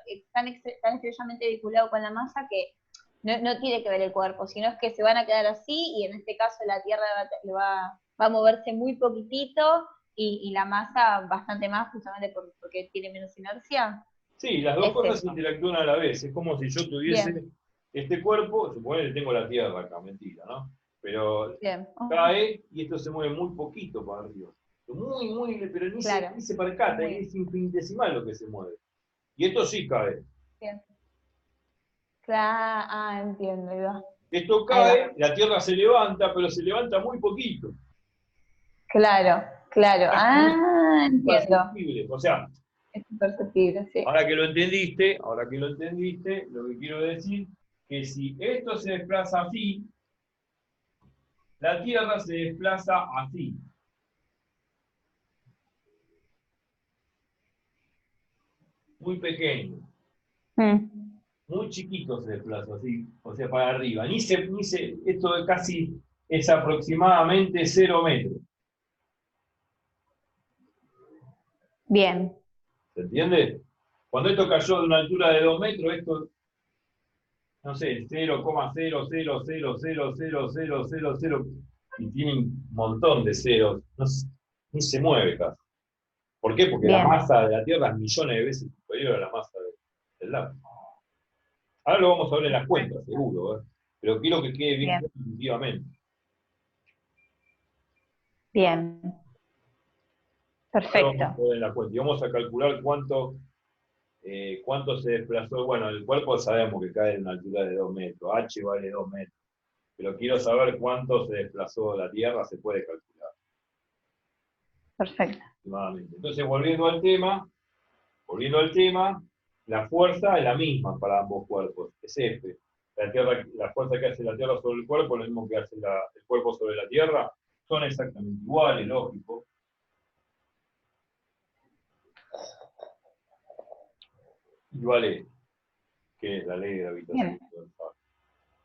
tan estrechamente vinculado con la masa que no tiene que ver el cuerpo, sino es que se van a quedar así, y en este caso la Tierra va a moverse muy poquitito, y la masa bastante más, justamente porque tiene menos inercia. Sí, las dos Es cosas eso. interactúan a la vez. Es como si yo tuviese Bien, este cuerpo, supongo que tengo la Tierra acá, mentira, ¿no? Pero bien. cae y esto se mueve muy poquito para arriba. Pero Claro. ni se percata, Muy es infinitesimal lo que se mueve. Y esto sí cae. bien. Claro, entiendo, ahí va. Esto Ahí va. cae, la Tierra se levanta, pero se levanta muy poquito. Claro, claro. Muy Entiendo. imperceptible. O sea, Es imperceptible, sí. ahora que lo entendiste, lo que quiero decir, que si esto se desplaza así, la Tierra se desplaza así. Muy pequeño, Mm. muy chiquito se desplaza así, o sea, para arriba. Esto es aproximadamente 0 metros. Bien, ¿Se entiende? Cuando esto cayó de una altura de 2 metros, esto, no sé, 0,0000000, y tiene un montón de ceros, ni se mueve casi. ¿Por qué? Porque la bien, masa de la Tierra es millones de veces superior a la masa del lápiz. Ahora lo vamos a ver en las cuentas, seguro, ¿eh? Pero quiero que quede bien bien, claro intuitivamente. bien. Ahora vamos Perfecto. a ver en la cuenta y vamos a calcular cuánto se desplazó. Bueno, el cuerpo sabemos que cae en una altura de 2 metros, H vale 2 metros, pero quiero saber cuánto se desplazó la Tierra, se puede calcular Perfecto. aproximadamente. Entonces, volviendo al tema, la fuerza es la misma para ambos cuerpos, es F. La fuerza que hace la Tierra sobre el cuerpo es lo mismo que hace el cuerpo sobre la Tierra, son exactamente iguales, lógico. Igual es, que es la ley de gravitación Bien. universal.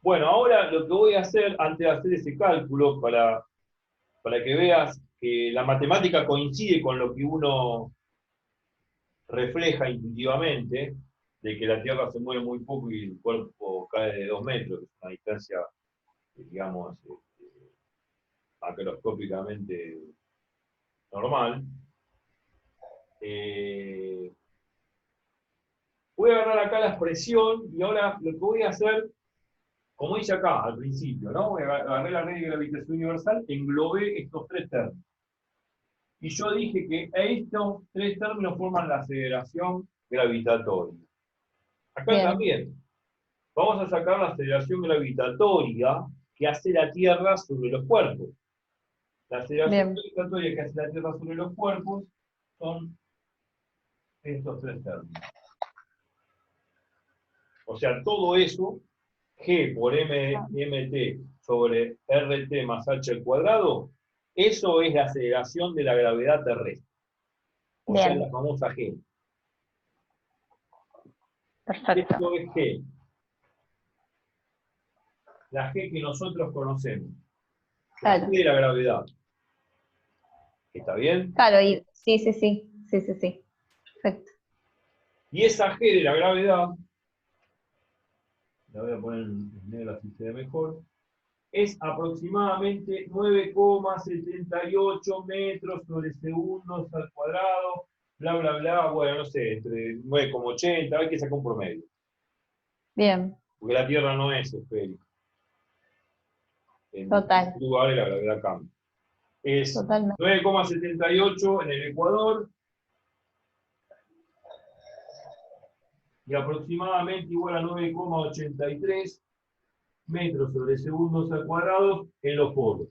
Bueno, ahora lo que voy a hacer, antes de hacer ese cálculo, para que veas que la matemática coincide con lo que uno refleja intuitivamente, de que la Tierra se mueve muy poco y el cuerpo cae de 2 metros, que es una distancia, digamos, macroscópicamente normal. Eh, Voy a agarrar acá la expresión y ahora lo que voy a hacer, como hice acá al principio, ¿no? Agarré la ley de gravitación universal, englobé estos tres términos. Y yo dije que estos tres términos forman la aceleración gravitatoria. Acá Bien, también. Vamos a sacar la aceleración gravitatoria que hace la Tierra sobre los cuerpos. La aceleración bien. gravitatoria que hace la Tierra sobre los cuerpos son estos tres términos. O sea, todo eso, G por mt sobre RT más h al cuadrado, eso es la aceleración de la gravedad terrestre. O sea, la Bien. famosa G. Perfecto. Esto es G. La G que nosotros conocemos. La G Claro. de la gravedad. ¿Está bien? Claro, y sí, sí, sí, sí, sí, sí. Perfecto. Y esa G de la gravedad, la voy a poner en negro así se ve mejor, es aproximadamente 9,78 metros sobre segundos al cuadrado, bla, bla, bla, bueno, no sé, entre 9,80, hay que sacar un promedio, Bien, porque la Tierra no es esférica. En total, lugares la gravedad cambia. Es totalmente. 9,78 en el Ecuador y aproximadamente igual a 9,83 metros sobre segundos al cuadrado en los polos.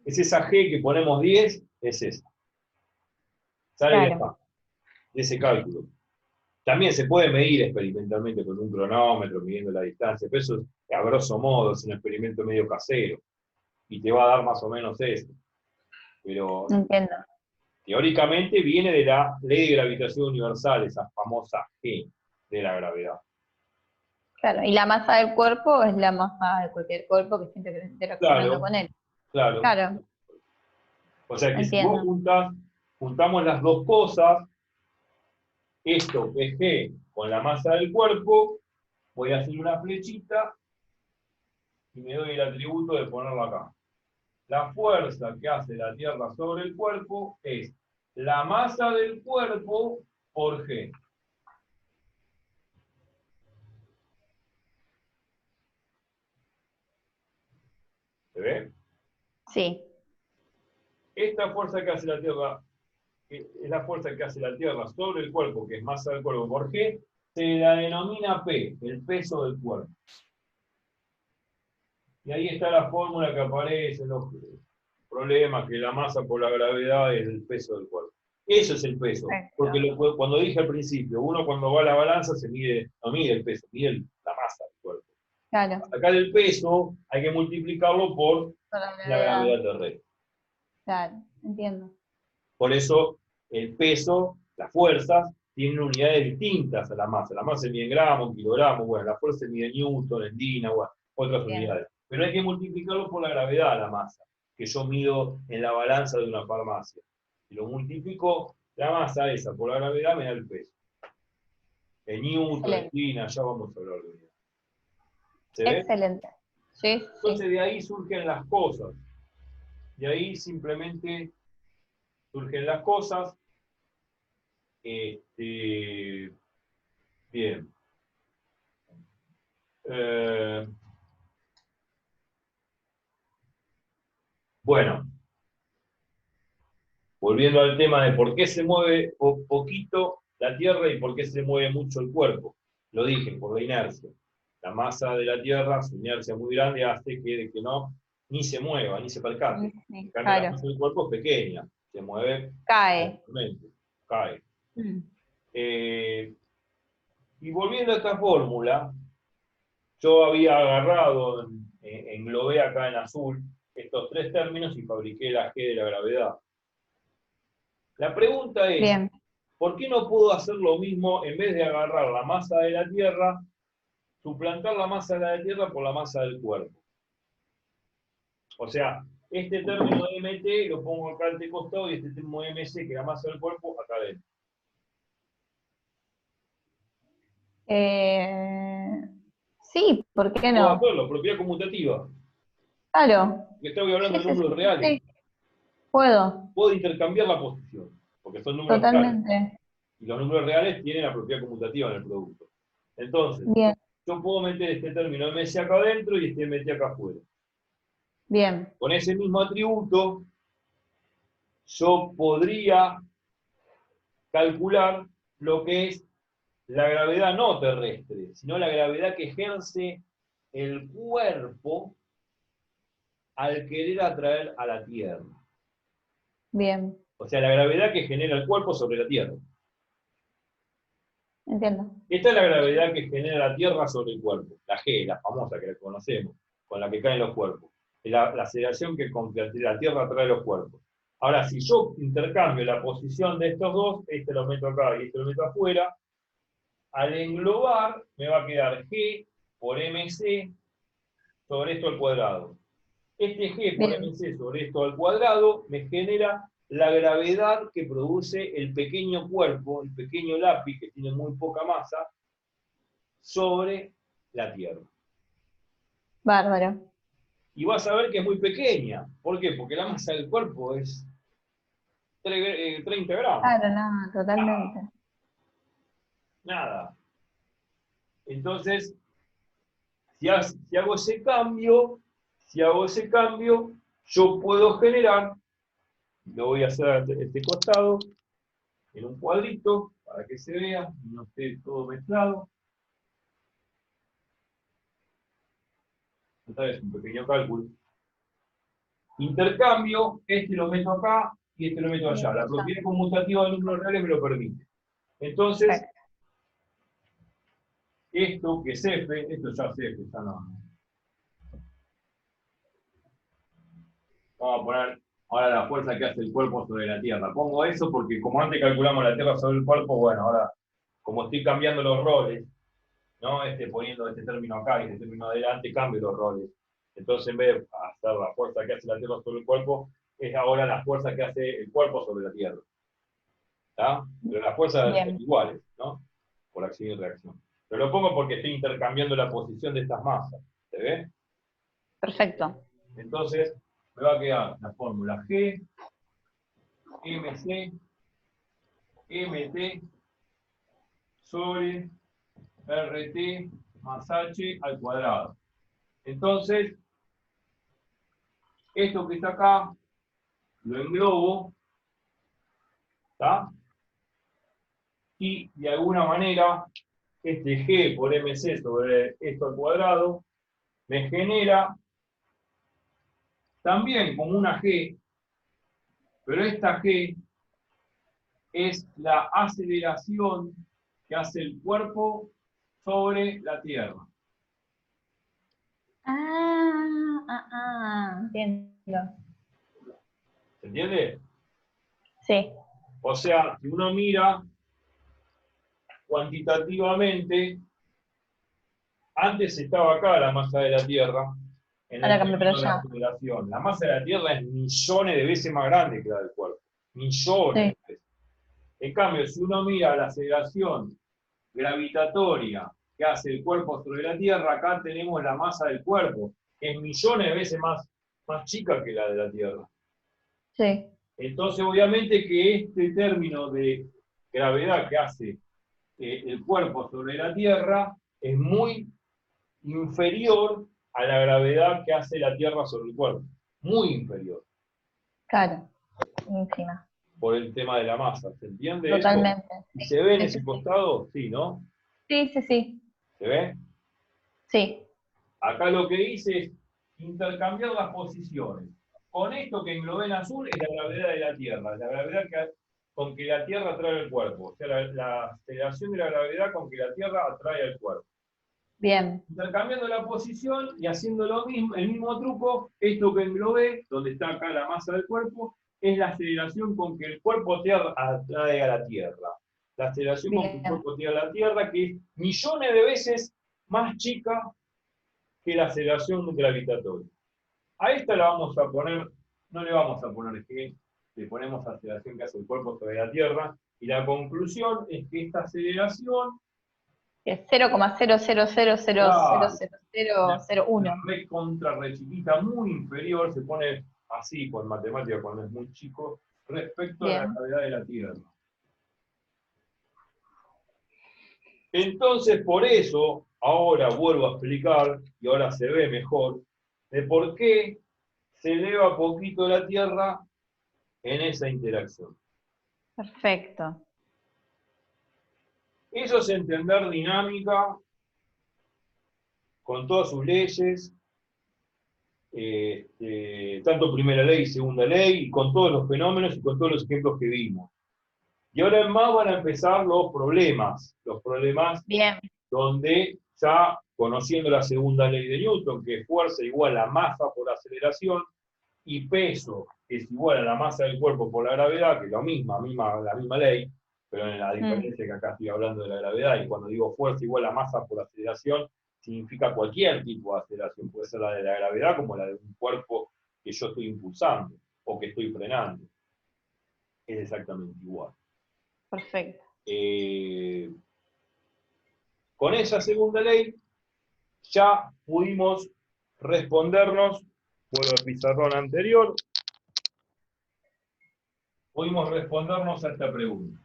Es esa G que ponemos 10, es esa. Sale de Claro, acá, de ese cálculo. También se puede medir experimentalmente con un cronómetro, midiendo la distancia, pero eso a grosso modo es un experimento medio casero y te va a dar más o menos eso. Pero entiendo. teóricamente viene de la ley de gravitación universal, esa famosa G de la gravedad. Claro, y la masa del cuerpo es la masa de cualquier cuerpo que esté interaccionando Claro, con él. claro. Claro, O sea que si vos entiendo. juntamos las dos cosas, esto que es G con la masa del cuerpo, voy a hacer una flechita y me doy el atributo de ponerlo acá. La fuerza que hace la Tierra sobre el cuerpo es la masa del cuerpo por G. ¿Se ve? Sí, Esta fuerza que hace la Tierra, que es la fuerza que hace la Tierra sobre el cuerpo, que es masa del cuerpo por G, se la denomina P, el peso del cuerpo. Y ahí está la fórmula que aparece en los problemas, que la masa por la gravedad es el peso del cuerpo. Eso es el peso. Porque perfecto. cuando dije al principio, uno cuando va a la balanza no mide el peso, mide la masa del cuerpo. Claro, Para sacar el peso hay que multiplicarlo por con la la gravedad. gravedad terrestre. Claro, entiendo. Por eso el peso, las fuerzas, tienen unidades distintas a la masa. La masa se mide en gramos, en kilogramos, bueno, la fuerza se mide en newton, en dina, bueno, otras Bien, unidades. Pero hay que multiplicarlo por la gravedad de la masa, que yo mido en la balanza de una farmacia. Si lo multiplico, la masa esa por la gravedad me da el peso. En newton, en excelente, dina, ya vamos a hablar de unidades. ¿Se ve? excelente. Sí, sí. Entonces de ahí surgen las cosas. De ahí simplemente surgen las cosas. Bien. Eh, bueno, volviendo al tema de por qué se mueve poquito la Tierra y por qué se mueve mucho el cuerpo. Lo dije, por la inercia. La masa de la Tierra, su inercia muy grande, hace que no ni se mueva, ni se percate. En Sí, cambio, la claro, masa del cuerpo es pequeña, se mueve cae. lentamente, cae. Mm. Eh, y volviendo a esta fórmula, yo había agarrado, englobé acá en azul estos tres términos y fabriqué la G de la gravedad. La pregunta es, Bien. ¿por qué no puedo hacer lo mismo en vez de agarrar la masa de la Tierra, suplantar la masa de la Tierra por la masa del cuerpo? O sea, este término de MT lo pongo acá al costado y este término de MC, que es la masa del cuerpo, acá adentro. Eh, sí, ¿por qué Puedo no? hacerlo, propiedad conmutativa. Claro. Que estoy Sí, hablando de sí, sí, números sí, reales. sí. Puedo, Puedo intercambiar la posición, porque son números reales. totalmente. Y los números reales tienen la propiedad conmutativa en el producto. Entonces, Bien, yo puedo meter este término MC acá adentro y este MT acá afuera. bien, Con ese mismo atributo, yo podría calcular lo que es la gravedad no terrestre, sino la gravedad que ejerce el cuerpo al querer atraer a la Tierra. bien. O sea, la gravedad que genera el cuerpo sobre la Tierra. Entiendo. Esta es la gravedad que genera la Tierra sobre el cuerpo, la G, la famosa que la conocemos, con la que caen los cuerpos. Es la aceleración con que la Tierra atrae los cuerpos. Ahora, si yo intercambio la posición de estos dos, este lo meto acá y este lo meto afuera, al englobar me va a quedar G por MC sobre esto al cuadrado. Este G por Bien. mc sobre esto al cuadrado me genera la gravedad que produce el pequeño cuerpo, el pequeño lápiz que tiene muy poca masa, sobre la Tierra. Bárbaro. Y vas a ver que es muy pequeña. ¿Por qué? Porque la masa del cuerpo es 30 gramos. Claro, no, totalmente. Nada. Entonces, si hago ese cambio, yo puedo generar, lo voy a hacer a este costado, en un cuadrito, para que se vea, y no esté todo mezclado. Esta vez un pequeño cálculo. Intercambio, este lo meto acá y este lo meto allá. La propiedad conmutativa de números reales me lo permite. Entonces, Perfecto. esto que es F, esto ya es F, ya no. Vamos a poner ahora la fuerza que hace el cuerpo sobre la Tierra. Pongo eso porque como antes calculamos la Tierra sobre el cuerpo, bueno, ahora como estoy cambiando los roles, ¿no? Poniendo este término acá y este término adelante, cambio los roles. Entonces, en vez de hacer la fuerza que hace la Tierra sobre el cuerpo, es ahora la fuerza que hace el cuerpo sobre la Tierra. ¿Está? Pero las fuerzas son iguales, ¿no? Por acción y reacción. Pero lo pongo porque estoy intercambiando la posición de estas masas. ¿Se ve? Perfecto. Entonces, me va a quedar la fórmula G, MC, MT, sobre RT más H al cuadrado. Entonces, esto que está acá, lo englobo, ¿está? Y de alguna manera, este G por MC sobre esto al cuadrado, me genera también como una G, pero esta G es la aceleración que hace el cuerpo sobre la Tierra. Entiendo. ¿Se entiende? Sí. O sea, si uno mira cuantitativamente, antes estaba acá la masa de la Tierra, en el término de la aceleración. La masa de la Tierra es millones de veces más grande que la del cuerpo. Millones de veces. En cambio, si uno mira la aceleración gravitatoria que hace el cuerpo sobre la Tierra, acá tenemos la masa del cuerpo, que es millones de veces más chica que la de la Tierra. Sí. Entonces, obviamente que este término de gravedad que hace el cuerpo sobre la Tierra es muy inferior a la gravedad que hace la Tierra sobre el cuerpo. Muy inferior. Claro. Ínfima. Por el tema de la masa. ¿Se entiende? Totalmente. Eso? ¿Y se ve en ese costado? Sí, ¿no? Sí, sí, sí. ¿Se ve? Sí. Acá lo que hice es intercambiar las posiciones. Con esto que englobé en azul es la gravedad de la Tierra, la gravedad con que la Tierra atrae el cuerpo. O sea, la aceleración de la gravedad con que la Tierra atrae al cuerpo. Bien. Intercambiando la posición y haciendo lo mismo, el mismo truco, esto que englobé, donde está acá la masa del cuerpo, es la aceleración con que el cuerpo atrae a la Tierra. La aceleración con que el cuerpo atrae a la Tierra, que es millones de veces más chica que la aceleración gravitatoria. A esta la vamos a poner, no le vamos a poner G, le ponemos aceleración que hace el cuerpo sobre la Tierra, y la conclusión es que esta aceleración es 0,000000001. Contra re chiquita, muy inferior, se pone así por matemática cuando es muy chico, respecto a la gravedad de la Tierra. Entonces, por eso, ahora vuelvo a explicar, y ahora se ve mejor, de por qué se eleva poquito la Tierra en esa interacción. Perfecto. Eso es entender dinámica con todas sus leyes, tanto primera ley y segunda ley, y con todos los fenómenos y con todos los ejemplos que vimos. Y ahora en más van a empezar los problemas Bien. Donde ya conociendo la segunda ley de Newton, que es fuerza igual a masa por aceleración, y peso es igual a la masa del cuerpo por la gravedad, que es la misma ley, pero en la diferencia es que acá estoy hablando de la gravedad, y cuando digo fuerza igual a masa por aceleración, significa cualquier tipo de aceleración, puede ser la de la gravedad como la de un cuerpo que yo estoy impulsando o que estoy frenando. Es exactamente igual. Perfecto. Con esa segunda ley ya pudimos respondernos, vuelvo al pizarrón anterior, pudimos respondernos a esta pregunta.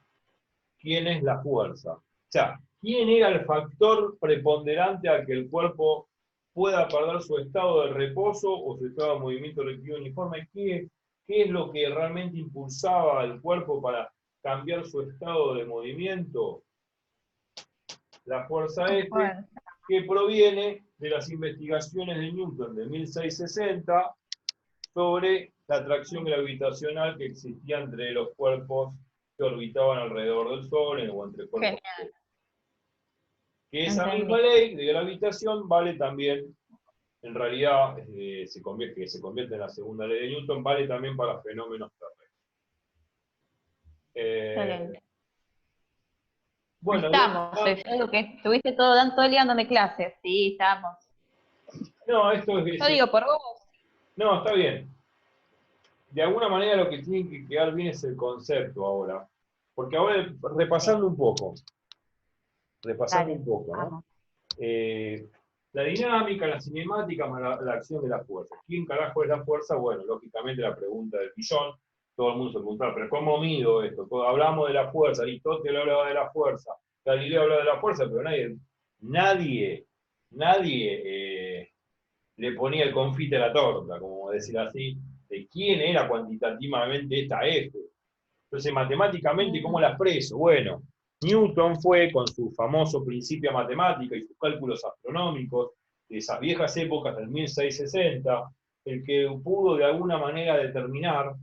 ¿Quién es la fuerza? O sea, ¿quién era el factor preponderante a que el cuerpo pueda perder su estado de reposo o su estado de movimiento relativo uniforme? ¿Qué es lo que realmente impulsaba al cuerpo para cambiar su estado de movimiento? La fuerza F, que proviene de las investigaciones de Newton de 1660 sobre la atracción gravitacional que existía entre los cuerpos que orbitaban alrededor del Sol o entre cuerpos. Genial. Que esa misma ley de gravitación vale también, en realidad, que se convierte en la segunda ley de Newton, vale también para fenómenos terrestres. Bueno, estamos, es lo que estuviste todo el día dándome clases, sí, estamos. No, esto es... Yo digo por vos. No, está bien. De alguna manera lo que tiene que quedar bien es el concepto ahora. Porque ahora, repasando un poco, ¿no? La dinámica, la cinemática, la acción de la fuerza. ¿Quién carajo es la fuerza? Bueno, lógicamente la pregunta del millón, todo el mundo se preguntaba, pero ¿cómo mido esto? Hablamos de la fuerza, Aristóteles hablaba de la fuerza, Galileo hablaba de la fuerza, pero nadie le ponía el confite a la torta, como decir así, de quién era cuantitativamente esta F. Entonces, matemáticamente, ¿cómo la expreso? Bueno, Newton fue con su famoso Principia Matemática y sus cálculos astronómicos de esas viejas épocas del 1660, el que pudo de alguna manera determinar,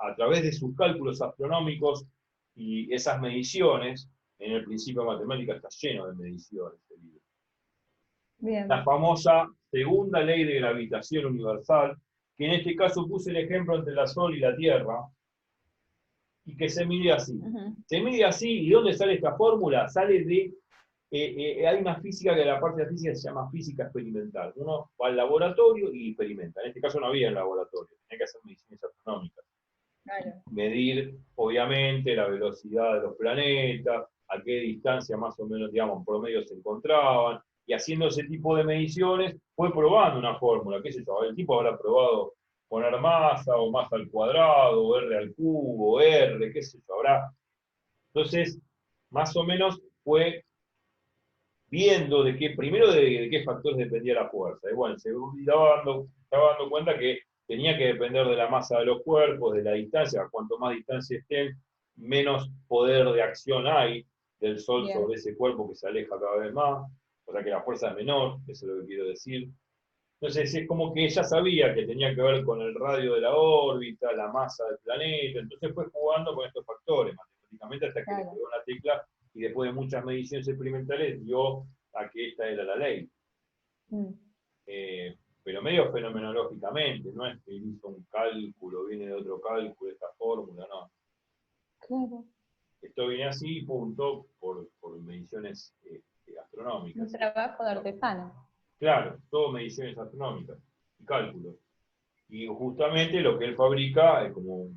a través de sus cálculos astronómicos y esas mediciones, en el Principio Matemática está lleno de mediciones. Bien. La famosa segunda ley de gravitación universal, que en este caso puse el ejemplo entre la Sol y la Tierra, y que se mide así. Se mide así, ¿y dónde sale esta fórmula? Sale de... hay una física que la parte de la física se llama física experimental. Uno va al laboratorio y experimenta. En este caso no había laboratorio, tenía que hacer mediciones astronómicas. Claro. Medir, obviamente, la velocidad de los planetas, a qué distancia más o menos, digamos, en promedio se encontraban, y haciendo ese tipo de mediciones, fue probando una fórmula, qué sé yo, el tipo habrá probado poner masa, o masa al cuadrado, o R al cubo, o R, qué sé yo, habrá. Entonces, más o menos fue viendo primero de qué factores dependía la fuerza. Y bueno, se estaba dando cuenta que tenía que depender de la masa de los cuerpos, de la distancia. Cuanto más distancia estén, menos poder de acción hay del Sol sobre ese cuerpo que se aleja cada vez más. O sea que la fuerza es menor, eso es lo que quiero decir. Entonces es como que ella sabía que tenía que ver con el radio de la órbita, la masa del planeta, entonces fue jugando con estos factores matemáticamente hasta que le pegó una tecla y después de muchas mediciones experimentales dio a que esta era la ley. Pero medio fenomenológicamente, no es que hizo un cálculo, viene de otro cálculo, esta fórmula, no. Claro. Esto viene así, punto, por mediciones astronómicas. Un trabajo de artesano. Claro, todo mediciones astronómicas y cálculos. Y justamente lo que él fabrica es como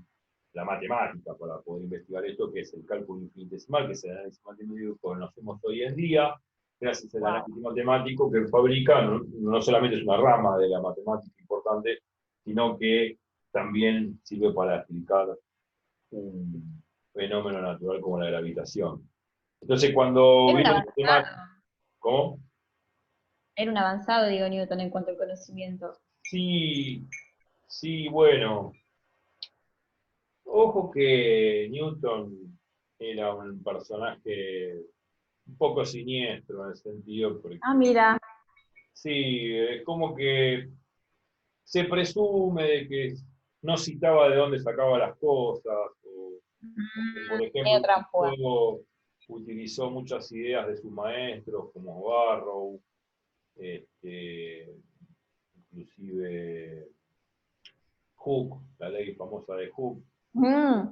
la matemática para poder investigar esto, que es el cálculo infinitesimal, que es el análisis matemático que conocemos hoy en día, gracias al análisis matemático que él fabrica, no solamente es una rama de la matemática importante, sino que también sirve para explicar un fenómeno natural como la gravitación. Entonces cuando vino el tema... ¿Cómo? Era un avanzado, digo, Newton en cuanto al conocimiento. Sí, bueno. Ojo que Newton era un personaje un poco siniestro en el sentido porque... Mira. Sí, es como que se presume de que no citaba de dónde sacaba las cosas, o por ejemplo, utilizó muchas ideas de sus maestros como Barrow, inclusive Hooke, la ley famosa de Hooke.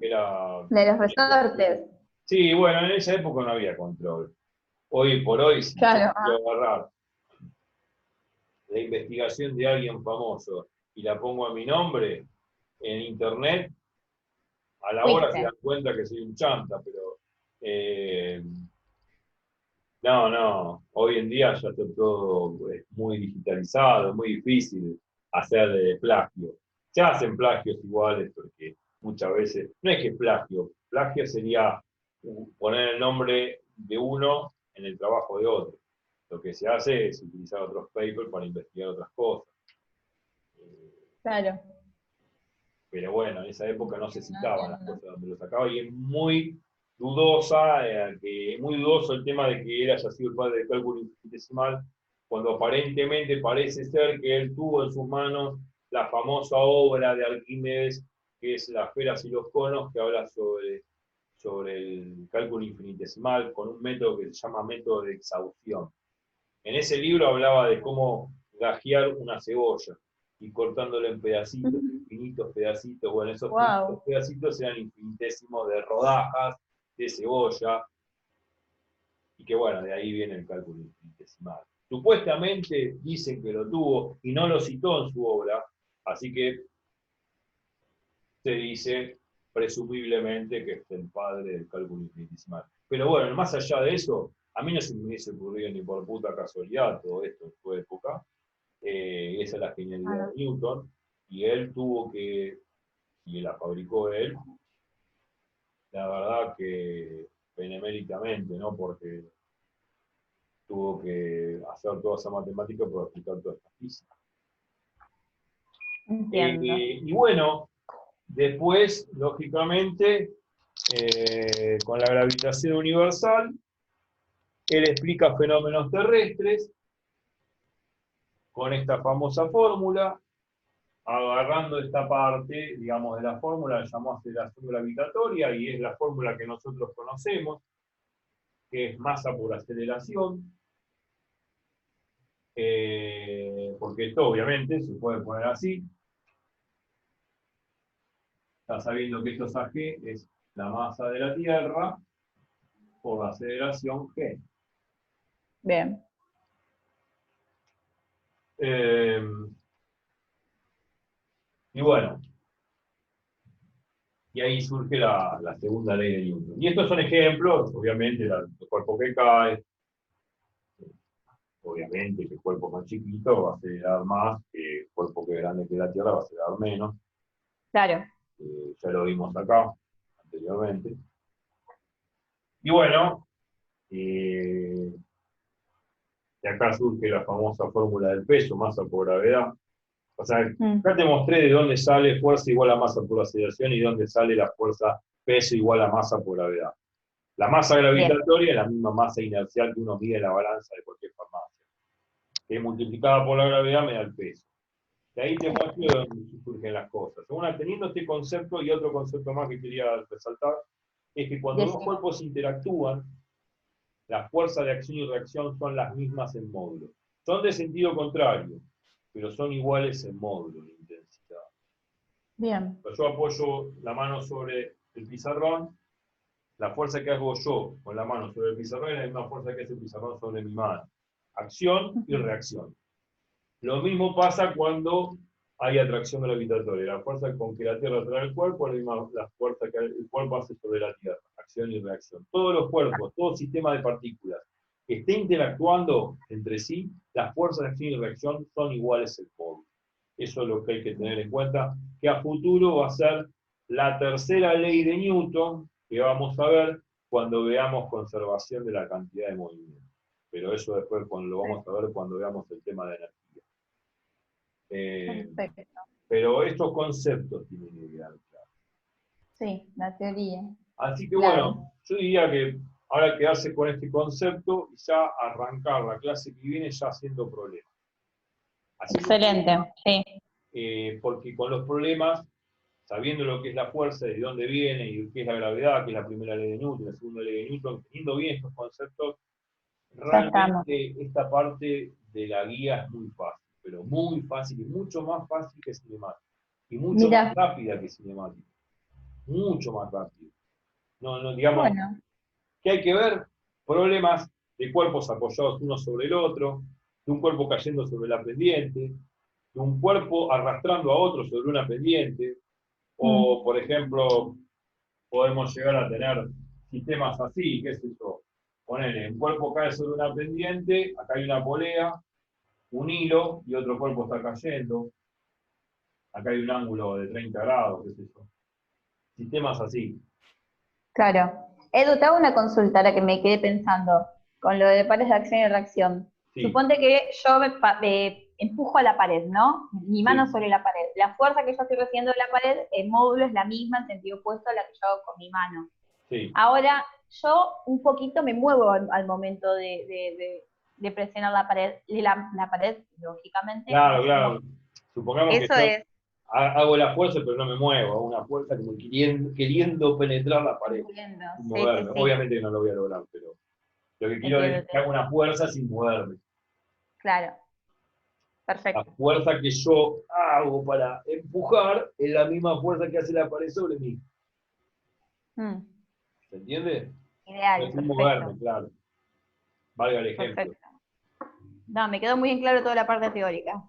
Era, de los resortes. Sí, bueno, en esa época no había control. Hoy por hoy sí se puede agarrar. la investigación de alguien famoso y la pongo a mi nombre en internet, a la hora se Fuiste. dan cuenta que soy un chanta, pero eh, no, hoy en día ya está todo muy digitalizado, muy difícil hacer plagio. Se hacen plagios iguales porque muchas veces, no es que plagio sería poner el nombre de uno en el trabajo de otro. Lo que se hace es utilizar otros papers para investigar otras cosas. Claro. Pero bueno, en esa época no se No citaban las entiendo. cosas donde lo sacaba y es muy dudosa, muy dudoso el tema de que él haya sido el padre del cálculo infinitesimal, cuando aparentemente parece ser que él tuvo en sus manos la famosa obra de Arquímedes, que es Las esferas y los conos, que habla sobre el cálculo infinitesimal con un método que se llama método de exhaustión. En ese libro hablaba de cómo gajear una cebolla y cortándolo en pedacitos, infinitos pedacitos. Bueno, esos infinitos Wow. pedacitos eran infinitesimos de rodajas de cebolla, y que bueno, de ahí viene el cálculo infinitesimal. Supuestamente dicen que lo tuvo y no lo citó en su obra, así que se dice presumiblemente que es el padre del cálculo infinitesimal. Pero bueno, más allá de eso, a mí no se me hubiese ocurrido ni por puta casualidad todo esto en su época. Esa es la genialidad de Newton, y él tuvo que, y la fabricó él, la verdad que beneméritamente, ¿no? Porque tuvo que hacer toda esa matemática para explicar toda esta física. Entiendo. Y bueno, después, lógicamente, con la gravitación universal, él explica fenómenos terrestres con esta famosa fórmula, agarrando esta parte, digamos, de la fórmula, la llamó aceleración gravitatoria, y es la fórmula que nosotros conocemos, que es masa por aceleración, porque esto obviamente se puede poner así, está sabiendo que esto es AG, es la masa de la Tierra por la aceleración G. Bien. Eh, y bueno, y ahí surge la segunda ley de Newton. Y estos son ejemplos, obviamente, el cuerpo que cae, obviamente que el cuerpo más chiquito va a acelerar más, que el cuerpo que es grande que la Tierra va a acelerar menos. Claro. Ya lo vimos acá, anteriormente. Y bueno, de acá surge la famosa fórmula del peso, masa por gravedad. O sea, Mm. acá te mostré de dónde sale fuerza igual a masa por aceleración y de dónde sale la fuerza peso igual a masa por gravedad. La masa Bien. gravitatoria es la misma masa inercial que uno mide en la balanza de cualquier farmacia, que multiplicada por la gravedad me da el peso. De ahí te muestro de dónde surgen las cosas. Según teniendo este concepto y otro concepto más que quería resaltar, es que cuando dos Decime. cuerpos interactúan, las fuerzas de acción y reacción son las mismas en módulo. Son de sentido contrario, pero son iguales en módulo de intensidad. Bien. Yo apoyo la mano sobre el pizarrón, la fuerza que hago yo con la mano sobre el pizarrón es la misma fuerza que hace el pizarrón sobre mi mano. Acción y reacción. Lo mismo pasa cuando hay atracción gravitatoria. La fuerza con que la Tierra atrae el cuerpo es la misma la fuerza que el cuerpo hace sobre la Tierra. Acción y reacción. Todos los cuerpos, todo sistema de partículas que esté interactuando entre sí, las fuerzas de acción y reacción son iguales en módulo. Eso es lo que hay que tener en cuenta, que a futuro va a ser la tercera ley de Newton, que vamos a ver cuando veamos conservación de la cantidad de movimiento. Pero eso después lo vamos a ver cuando veamos el tema de energía. Perfecto. Pero estos conceptos tienen que quedar claros. Sí, la teoría. Así que Clave. bueno, yo diría que ahora quedarse con este concepto y ya arrancar la clase que viene ya haciendo problemas. Haciendo problemas, Excelente. Sí. porque con los problemas, sabiendo lo que es la fuerza, de dónde viene y qué es la gravedad, que es la primera ley de Newton, la segunda ley de Newton, teniendo bien estos conceptos, Ya estamos. realmente esta parte de la guía es muy fácil, pero muy fácil y mucho más fácil que cinemática. Y mucho más Mira. rápida que cinemática. Mucho más rápido. No, digamos, Bueno. que hay que ver problemas de cuerpos apoyados uno sobre el otro, de un cuerpo cayendo sobre la pendiente, de un cuerpo arrastrando a otro sobre una pendiente, o por ejemplo, podemos llegar a tener sistemas así, qué sé yo. Ponele, un cuerpo cae sobre una pendiente, acá hay una polea, un hilo y otro cuerpo está cayendo. Acá hay un ángulo de 30 grados, qué sé yo. Sistemas así. Claro. Edu, te hago una consulta ahora que me quedé pensando con lo de pares de acción y reacción. Sí, Suponte que yo me empujo a la pared, ¿no? Mi mano sí, sobre la pared. La fuerza que yo estoy recibiendo de la pared, el módulo es la misma en sentido opuesto a la que yo hago con mi mano. sí. Ahora, yo un poquito me muevo al momento de presionar la pared, y la pared, lógicamente, Claro, no se mueve. claro. Supongamos que Eso yo es, hago la fuerza, pero no me muevo. Hago una fuerza como queriendo penetrar la pared entiendo, y sí, sí, moverme. sí, Obviamente que no lo voy a lograr, pero lo que quiero entiendo, es que haga una fuerza sin moverme. claro, La perfecto. fuerza que yo hago para empujar es la misma fuerza que hace la pared sobre mí. Mm, ¿Se entiende? No ideal, es sin moverme, perfecto, claro. Valga el ejemplo. perfecto. No, me quedó muy en claro toda la parte teórica.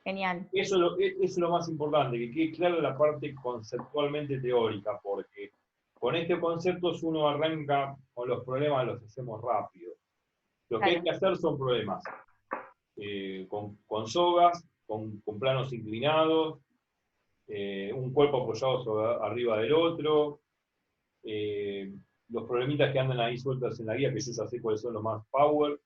Genial. Eso es lo más importante, que quede clara la parte conceptualmente teórica, porque con este concepto uno arranca con los problemas, los hacemos rápido. Lo que hay Claro, que hacer son problemas con sogas, con planos inclinados, un cuerpo apoyado arriba del otro, eh, los problemitas que andan ahí sueltos en la guía, que yo ya sé cuáles son los más power,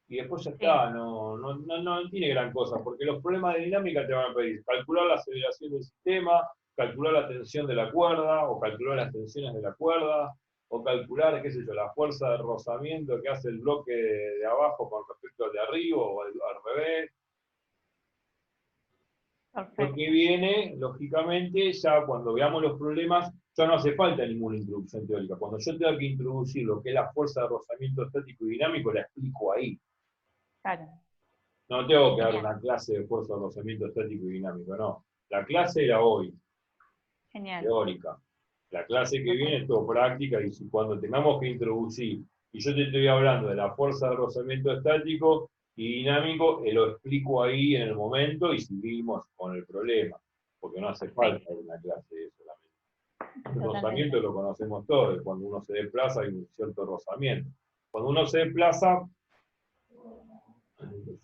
y después ya sí, está, no tiene gran cosa, porque los problemas de dinámica te van a pedir calcular la aceleración del sistema, calcular la tensión de la cuerda, o calcular las tensiones de la cuerda, o calcular, qué sé yo, la fuerza de rozamiento que hace el bloque de abajo con respecto al de arriba, o al revés. Lo que perfecto. viene, lógicamente, ya cuando veamos los problemas, ya no hace falta ninguna introducción teórica. Cuando yo tenga que introducir lo que es la fuerza de rozamiento estático y dinámico, la explico ahí. Claro, No tengo que dar genial, una clase de fuerza de rozamiento estático y dinámico, no. La clase era hoy, genial. teórica. La clase que viene es Totalmente. todo práctica y cuando tengamos que introducir, y yo te estoy hablando de la fuerza de rozamiento estático y dinámico, lo explico ahí en el momento y seguimos con el problema, porque no hace falta Perfecto, una clase de eso. El rozamiento totalmente. lo conocemos todos, cuando uno se desplaza hay un cierto rozamiento. Cuando uno se desplaza,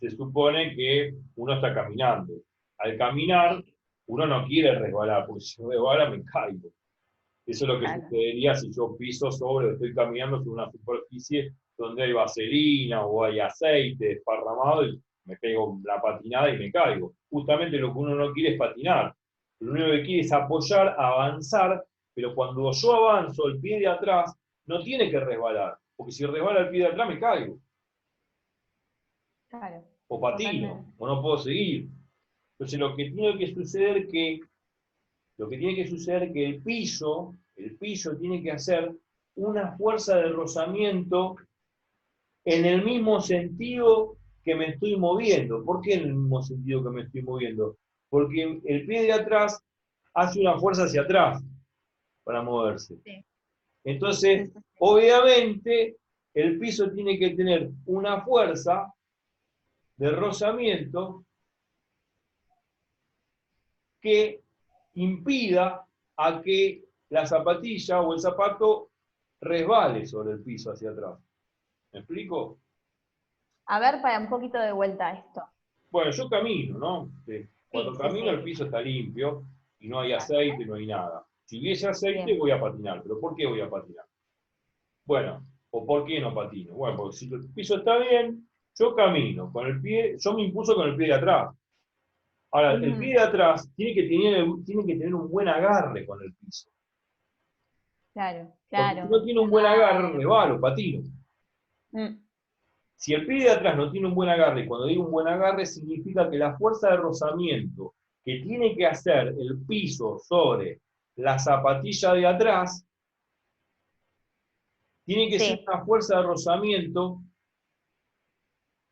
se supone que uno está caminando. Al caminar, uno no quiere resbalar, porque si yo resbala me caigo. Eso es lo que Claro, sucedería si yo piso sobre, o estoy caminando sobre una superficie donde hay vaselina o hay aceite desparramado y me pego la patinada y me caigo. Justamente lo que uno no quiere es patinar. Lo único que quiere es apoyar, avanzar, pero cuando yo avanzo, el pie de atrás no tiene que resbalar, porque si resbala el pie de atrás me caigo, claro, o patino, totalmente. o no puedo seguir. Entonces lo que tiene que suceder es que el piso tiene que hacer una fuerza de rozamiento en el mismo sentido que me estoy moviendo. ¿Por qué en el mismo sentido que me estoy moviendo? Porque el pie de atrás hace una fuerza hacia atrás para moverse. Sí, sí, Entonces, sí, sí. obviamente, el piso tiene que tener una fuerza de rozamiento que impida a que la zapatilla o el zapato resbale sobre el piso hacia atrás. ¿Me explico? A ver, para un poquito de vuelta a esto. Bueno, yo camino, ¿no? Sí, Cuando sí, camino el sí. piso está limpio y no hay Claro. aceite, no hay nada. Si hubiese aceite Bien. voy a patinar, pero ¿por qué voy a patinar? Bueno, ¿o por qué no patino? Bueno, porque si el piso está bien, yo camino con el pie, yo me impulso con el pie de atrás. Ahora, el pie Ujú. de atrás tiene que tener un buen agarre con el piso. Claro, Porque si no claro, tiene un buen nada agarre, de... resbalo, patino. Mm, Si el pie de atrás no tiene un buen agarre, y cuando digo un buen agarre, significa que la fuerza de rozamiento que tiene que hacer el piso sobre la zapatilla de atrás, tiene que ser sí, una fuerza de rozamiento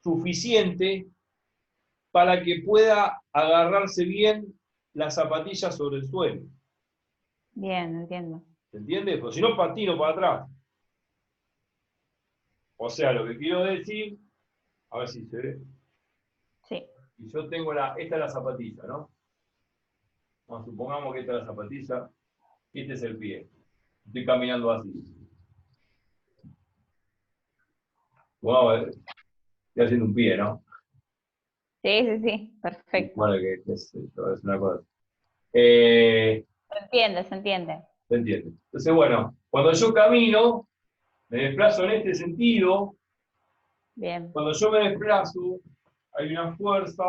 suficiente para que pueda agarrarse bien la zapatilla sobre el suelo. bien, entiendo. ¿Se entiende? Porque si no, patino para atrás. O sea, lo que quiero decir, a ver si se ve. y yo tengo esta es la zapatilla, ¿no? Bueno, supongamos que esta es la zapatilla, y este es el pie. Estoy caminando así. Wow, estoy haciendo un pie, ¿no? Sí, sí, sí, perfecto. Bueno, que es una cosa. Se Se entiende, se entiende. entiende. Entonces, bueno, cuando yo camino, me desplazo en este sentido. Bien, Cuando yo me desplazo, hay una fuerza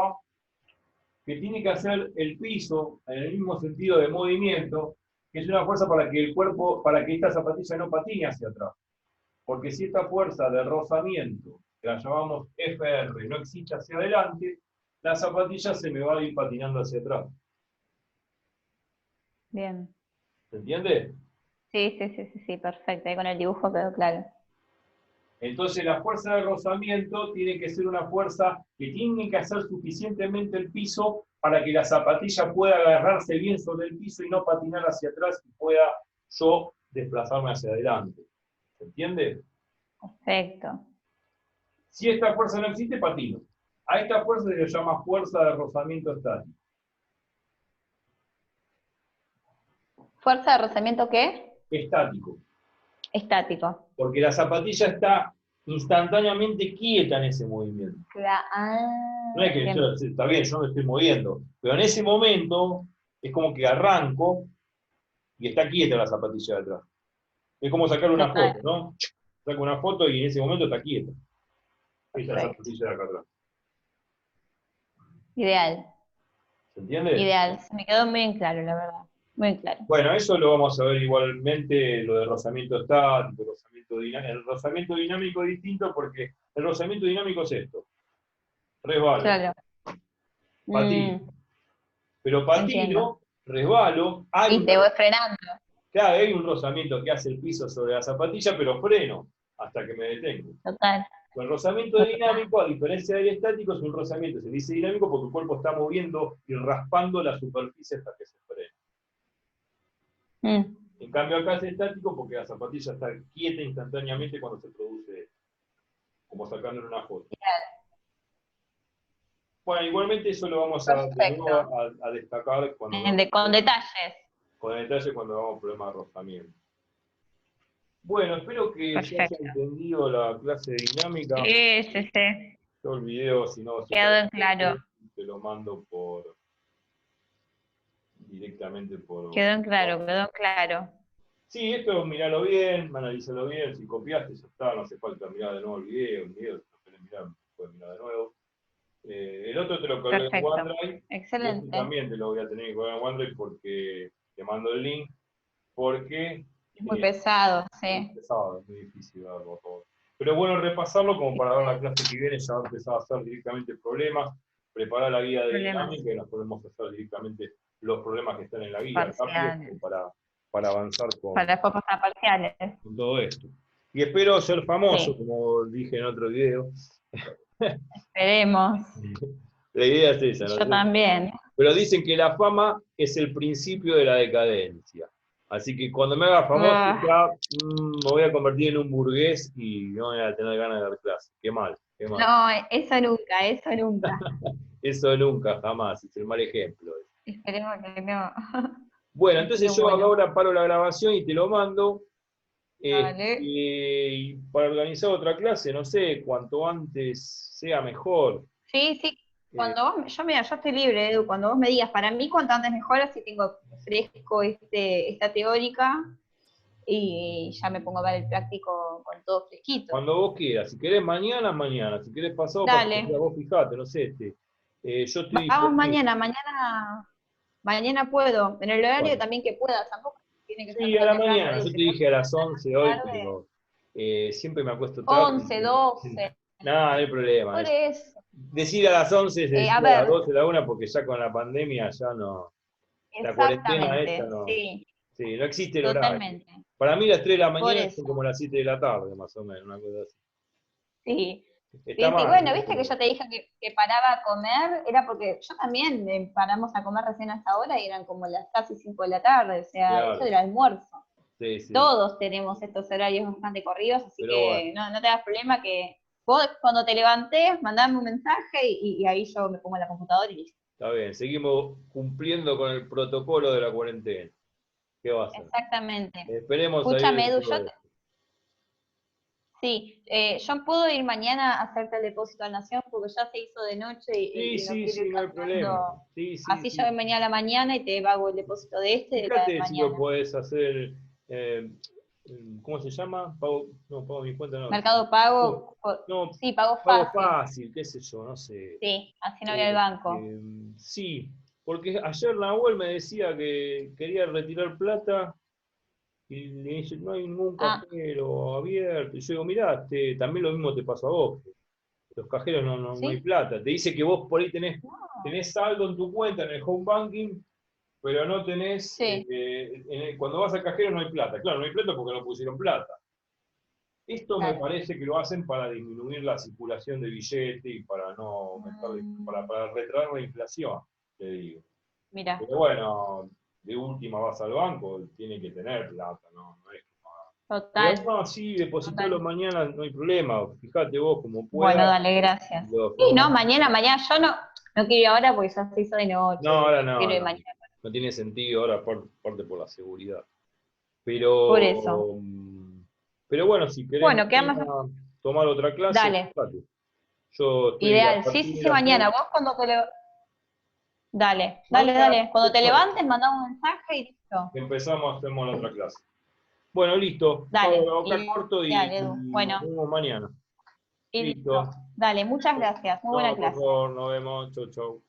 que tiene que hacer el piso en el mismo sentido de movimiento, que es una fuerza para que el cuerpo, para que esta zapatilla no patine hacia atrás. Porque si esta fuerza de rozamiento, que la llamamos FR, no existe hacia adelante, la zapatilla se me va a ir patinando hacia atrás. bien. ¿Se entiende? Sí, sí, sí, sí, sí, perfecto. Ahí con el dibujo quedó claro. Entonces la fuerza de rozamiento tiene que ser una fuerza que tiene que hacer suficientemente el piso para que la zapatilla pueda agarrarse bien sobre el piso y no patinar hacia atrás y pueda yo desplazarme hacia adelante. ¿Se entiende? Perfecto. Si esta fuerza no existe, patino. A esta fuerza se le llama fuerza de rozamiento estático. ¿Fuerza de rozamiento qué? Estático. Estático. Porque la zapatilla está instantáneamente quieta en ese movimiento. No es que Bien. está bien, yo me estoy moviendo, pero en ese momento es como que arranco y está quieta la zapatilla de atrás. Es como sacar una Total. foto, ¿no? Saco una foto y en ese momento está quieta. Esta Perfecto. zapatilla de acá atrás. Ideal. ¿Se entiende? Ideal. Se me quedó muy en claro, la verdad. Muy claro. Bueno, eso lo vamos a ver igualmente, lo de rozamiento estático, rozamiento dinámico. El rozamiento dinámico es distinto porque el rozamiento dinámico es esto. Resbalo, Claro. patino. Pero Entiendo. patino, resbalo, Y te voy frenando. claro, hay un rozamiento que hace el piso sobre la zapatilla, pero freno hasta que me detengo. Total. El rozamiento Total. dinámico, a diferencia del estático, es un rozamiento, se dice dinámico porque el cuerpo está moviendo y raspando la superficie hasta que se frene. Mm. En cambio acá es estático porque la zapatilla está quieta instantáneamente cuando se produce, como sacando en una foto. Bueno, igualmente eso lo vamos a, de nuevo Perfecto. a destacar cuando Con detalles. con detalle cuando hagamos problemas de rozamiento. Bueno, espero que se haya Perfecto. entendido la clase de dinámica. Sí, sí, sí. Yo el video, si no se Quedó en claro. te lo mando directamente por. Quedó en claro, quedó en claro. Sí, esto miralo bien, analízalo bien, si copiaste ya está, no hace falta mirar de nuevo el video si no querés mirar, puedes mirar de nuevo. El otro te lo colgué en Perfecto. OneDrive, y este Excelente. también te lo voy a tener que colgar en OneDrive porque te mando el link, porque Es muy pesado, sí. pesado, es muy difícil verlo todo. Pero bueno, repasarlo como para ver la clase que viene, ya empezar a hacer directamente problemas, preparar la guía de Problemas dinámica y nos podemos hacer directamente los problemas que están en la guía, rápido, parciales. para avanzar Para después pasar parciales. con todo esto. Y espero ser famoso, Sí. como dije en otro video. Esperemos. La idea es esa, Yo ¿no? también. Pero dicen que la fama es el principio de la decadencia. Así que cuando me haga famoso ya me voy a convertir en un burgués y no voy a tener ganas de dar clase. Qué mal, qué mal. No, eso nunca, eso nunca. Eso nunca, jamás, es el mal ejemplo. Esperemos que no. Bueno, entonces Pero yo bueno, ahora paro la grabación y te lo mando. dale. Y para organizar otra clase, no sé, cuanto antes sea mejor. Sí, sí. Eh, Cuando vos, mira, yo estoy libre, Edu, cuando vos me digas, para mí cuanto antes mejor, así tengo fresco esta teórica y ya me pongo a ver el práctico con todo fresquito. Cuando vos quieras, si querés mañana, mañana, si querés pasado, pasado, Dale, vos fijate, no sé, yo estoy vamos disponible. mañana puedo, en el horario Bueno, también que puedas, tampoco tiene que ser sí, a tan la temprano, mañana, Edu, yo te si puedes dije a las 11 hoy, tarde, pero siempre me acuesto tarde. 11, 12, Nada, no hay problema. por eso. Decir a las 11 es A decir a las ver, 12 a la 1 porque ya con la pandemia ya no, la cuarentena esta exactamente, no, sí, sí, no existe el horario. totalmente, Para mí las 3 de la por mañana son eso, como las 7 de la tarde, más o menos, una cosa así. sí. Está Sí, sí, mal, bueno, ¿no? viste que yo te dije que paraba a comer, era porque yo también paramos a comer recién a esa hora y eran como las casi 5 de la tarde, o sea, eso Claro, era almuerzo. sí, sí. Todos tenemos estos horarios bastante corridos, así Pero bueno, que no te das problema que Vos cuando te levantes, mandame un mensaje y ahí yo me pongo en la computadora y listo. Está bien, seguimos cumpliendo con el protocolo de la cuarentena. ¿Qué va a hacer? Exactamente. Esperemos salir Escúchame, de Edu, todo esto. sí, yo puedo ir mañana a hacerte el depósito a Nación porque ya se hizo de noche Sí, y no sí, quiero sí, ir no hay problema. cambiando. Sí, sí, Así ya sí. ven mañana a la mañana y te hago el depósito de este y de la de Fíjate si lo mañana. podés hacer, eh, ¿cómo se llama? Pago, no, pago mi cuenta, no. Mercado No, Pago, no, sí, pago pago fácil. fácil, qué sé yo, no sé. Sí, así no voy al Eh, banco. eh, sí, porque ayer Nahuel me decía que quería retirar plata y le dice, no hay ningún Ah, cajero abierto. Y yo digo, mirá, también lo mismo te pasó a vos. Los cajeros no hay ¿sí? plata. Te dice que vos por ahí tenés, No. tenés saldo en tu cuenta en el home banking, pero no tenés, Sí, cuando vas al cajero no hay plata. Claro, no hay plata porque no pusieron plata. Esto me claro. parece que lo hacen para disminuir la circulación de billete y para no aumentar, Mm, para retraer la inflación, te digo. mira, Pero bueno, de última vas al banco, tiene que tener plata, no es que pero total, no, sí, depositalo total. mañana, no hay problema. Fíjate vos como Bueno, puedas. dale, gracias. Lo Sí, no, formás. mañana yo no quiero ir ahora porque ya se hizo de No, noche. ahora Quiero no, ir no. mañana. No tiene sentido ahora, aparte por la seguridad. Por eso. Pero, pero bueno, si querés Bueno, mañana quedamos. tomar otra clase, Dale, fíjate. Yo estoy a ideal. Sí, partir sí, de sí, las mañana. 6. Vos cuando te le... Dale, dale, Mañana, dale. Cuando te levantes, mandame un mensaje y listo. empezamos, hacemos la otra clase. Bueno, listo. Dale, Ahora acá corto ideal, Edu. y nos Bueno, vemos mañana. y listo. Listo. Dale, muchas gracias. Muy buena No, por clase. favor, nos vemos. Chau, chau.